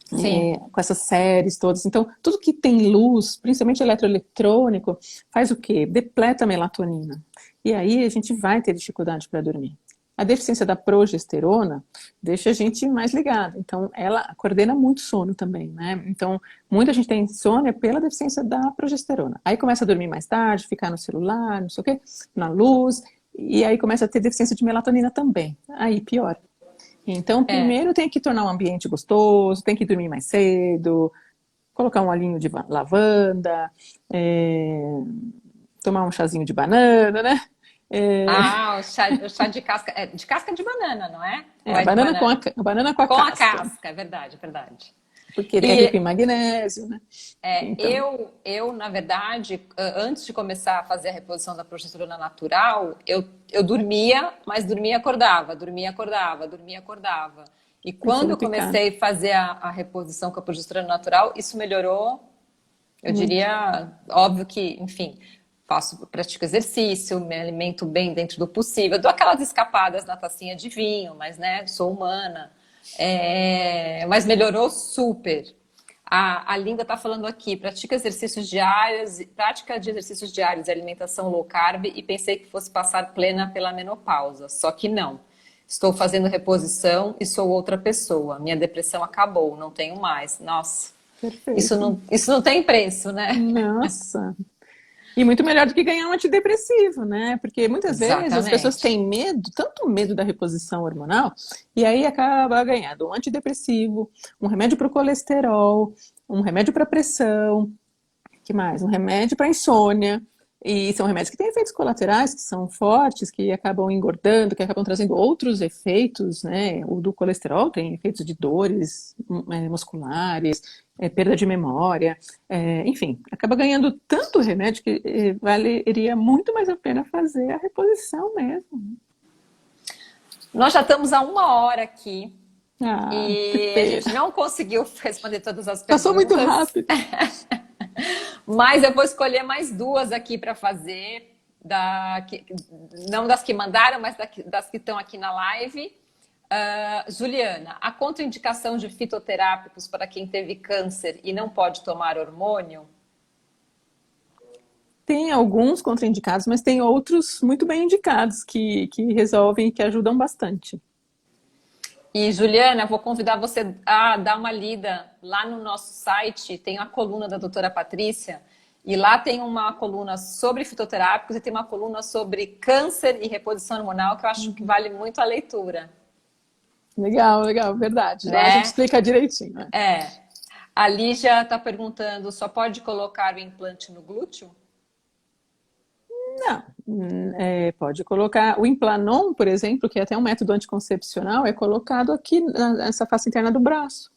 Sim, Com essas séries todas. Então, tudo que tem luz, principalmente eletroeletrônico, faz o quê? Depleta a melatonina. E aí a gente vai ter dificuldade para dormir. A deficiência da progesterona deixa a gente mais ligado. Então, ela coordena muito sono também, né? Então, muita gente tem insônia pela deficiência da progesterona. Aí começa a dormir mais tarde, ficar no celular, não sei o quê, na luz, e aí começa a ter deficiência de melatonina também. Aí piora. Então, é. primeiro tem que tornar o ambiente gostoso, tem que dormir mais cedo, colocar um olhinho de lavanda, tomar um chazinho de banana, né? É, Ah, o chá de casca de banana, não é? Ou a é de banana com banana? a banana com a Com a casca, casca, é verdade, é verdade. porque ele é rico em E magnésio, né? Então, na verdade, antes de começar a fazer a reposição da progesterona natural, eu dormia, mas dormia e acordava, dormia e acordava, dormia e acordava. E isso é quando eu muito caro, comecei a fazer a reposição com a progesterona natural, isso melhorou. Eu muito. diria, óbvio que, enfim, pratico exercício, me alimento bem dentro do possível, dou aquelas escapadas na tacinha de vinho, mas né, sou humana. Mas melhorou super. A Linda está falando aqui, prática de exercícios diários e alimentação low carb e pensei que fosse passar plena pela menopausa, só que não. Estou fazendo reposição e sou outra pessoa. Minha depressão acabou, não tenho mais. Nossa, Perfeito. isso não tem preço, né? Nossa. E muito melhor do que ganhar um antidepressivo, né? Porque muitas vezes as pessoas Exatamente. têm medo, tanto medo da reposição hormonal, e aí acaba ganhando um antidepressivo, um remédio para o colesterol, um remédio para pressão, que mais? Um remédio para insônia. E são remédios que têm efeitos colaterais, que são fortes, que acabam engordando, que acabam trazendo outros efeitos, né? O do colesterol tem efeitos de dores musculares, perda de memória, enfim, acaba ganhando tanto remédio que valeria muito mais a pena fazer a reposição mesmo. Nós já estamos há 1 hora aqui Ah, que e a gente pena. não conseguiu responder todas as Passou muito perguntas, rápido. mas eu vou escolher mais duas aqui para fazer, não das que mandaram, mas das que estão aqui na live. Juliana, a contraindicação de fitoterápicos para quem teve câncer e não pode tomar hormônio? Tem alguns contraindicados, mas tem outros muito bem indicados que resolvem e que ajudam bastante. E, Juliana, vou convidar você a dar uma lida lá no nosso site, tem a coluna da doutora Patrícia, e lá tem uma coluna sobre fitoterápicos e tem uma coluna sobre câncer e reposição hormonal, que eu acho que vale muito a leitura. Legal, legal, verdade. Lá a gente Né? explica direitinho. Né? A Lígia está perguntando, só pode colocar o implante no glúteo? Não, pode colocar. O Implanon, por exemplo, que é até um método anticoncepcional, é colocado aqui nessa face interna do braço.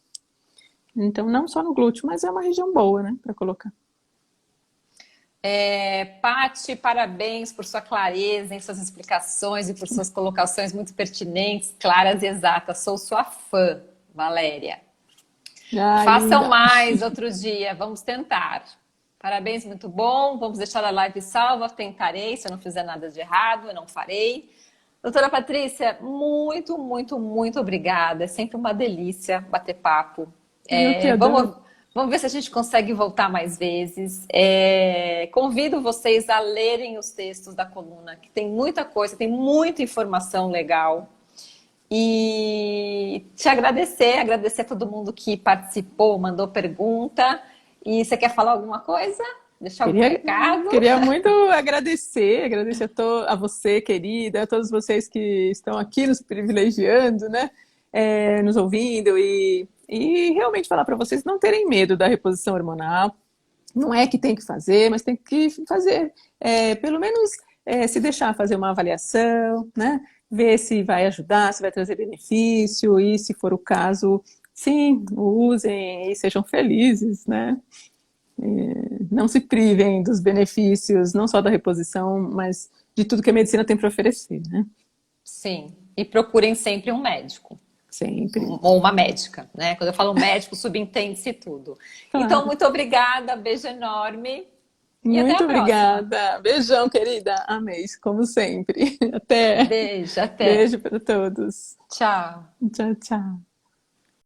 Então, não só no glúteo, mas é uma região boa, né, para colocar. Pati, parabéns por sua clareza em suas explicações e por suas colocações muito pertinentes, claras e exatas. Sou sua fã, Valéria. Ai, Façam linda. mais outro dia, vamos tentar. Parabéns, muito bom. Vamos deixar a live salva, tentarei. Se eu não fizer nada de errado, eu não farei. Doutora Patrícia, muito, muito, muito obrigada. É sempre uma delícia bater papo. Eu que adoro. Vamos ver se a gente consegue voltar mais vezes. Convido vocês a lerem os textos da coluna, que tem muita coisa, tem muita informação legal. E te agradecer a todo mundo que participou, mandou pergunta. E você quer falar alguma coisa? Deixar algum Queria, recado? queria muito agradecer a você, querida, a todos vocês que estão aqui nos privilegiando, né? Nos ouvindo e realmente falar para vocês não terem medo da reposição hormonal. Não é que tem que fazer, mas tem que fazer, pelo menos se deixar fazer uma avaliação, né? Ver se vai ajudar, se vai trazer benefício e, se for o caso, sim, usem e sejam felizes, né? Não se privem dos benefícios, não só da reposição, mas de tudo que a medicina tem para oferecer, né? Sim. E procurem sempre um médico. Sempre. Ou uma médica, né? Quando eu falo médico, subentende-se tudo. Então, Claro. muito obrigada, beijo enorme e até a Muito próxima. obrigada. Beijão, querida. Amei, como sempre. Até. Beijo, até. Beijo para todos. Tchau. Tchau, tchau.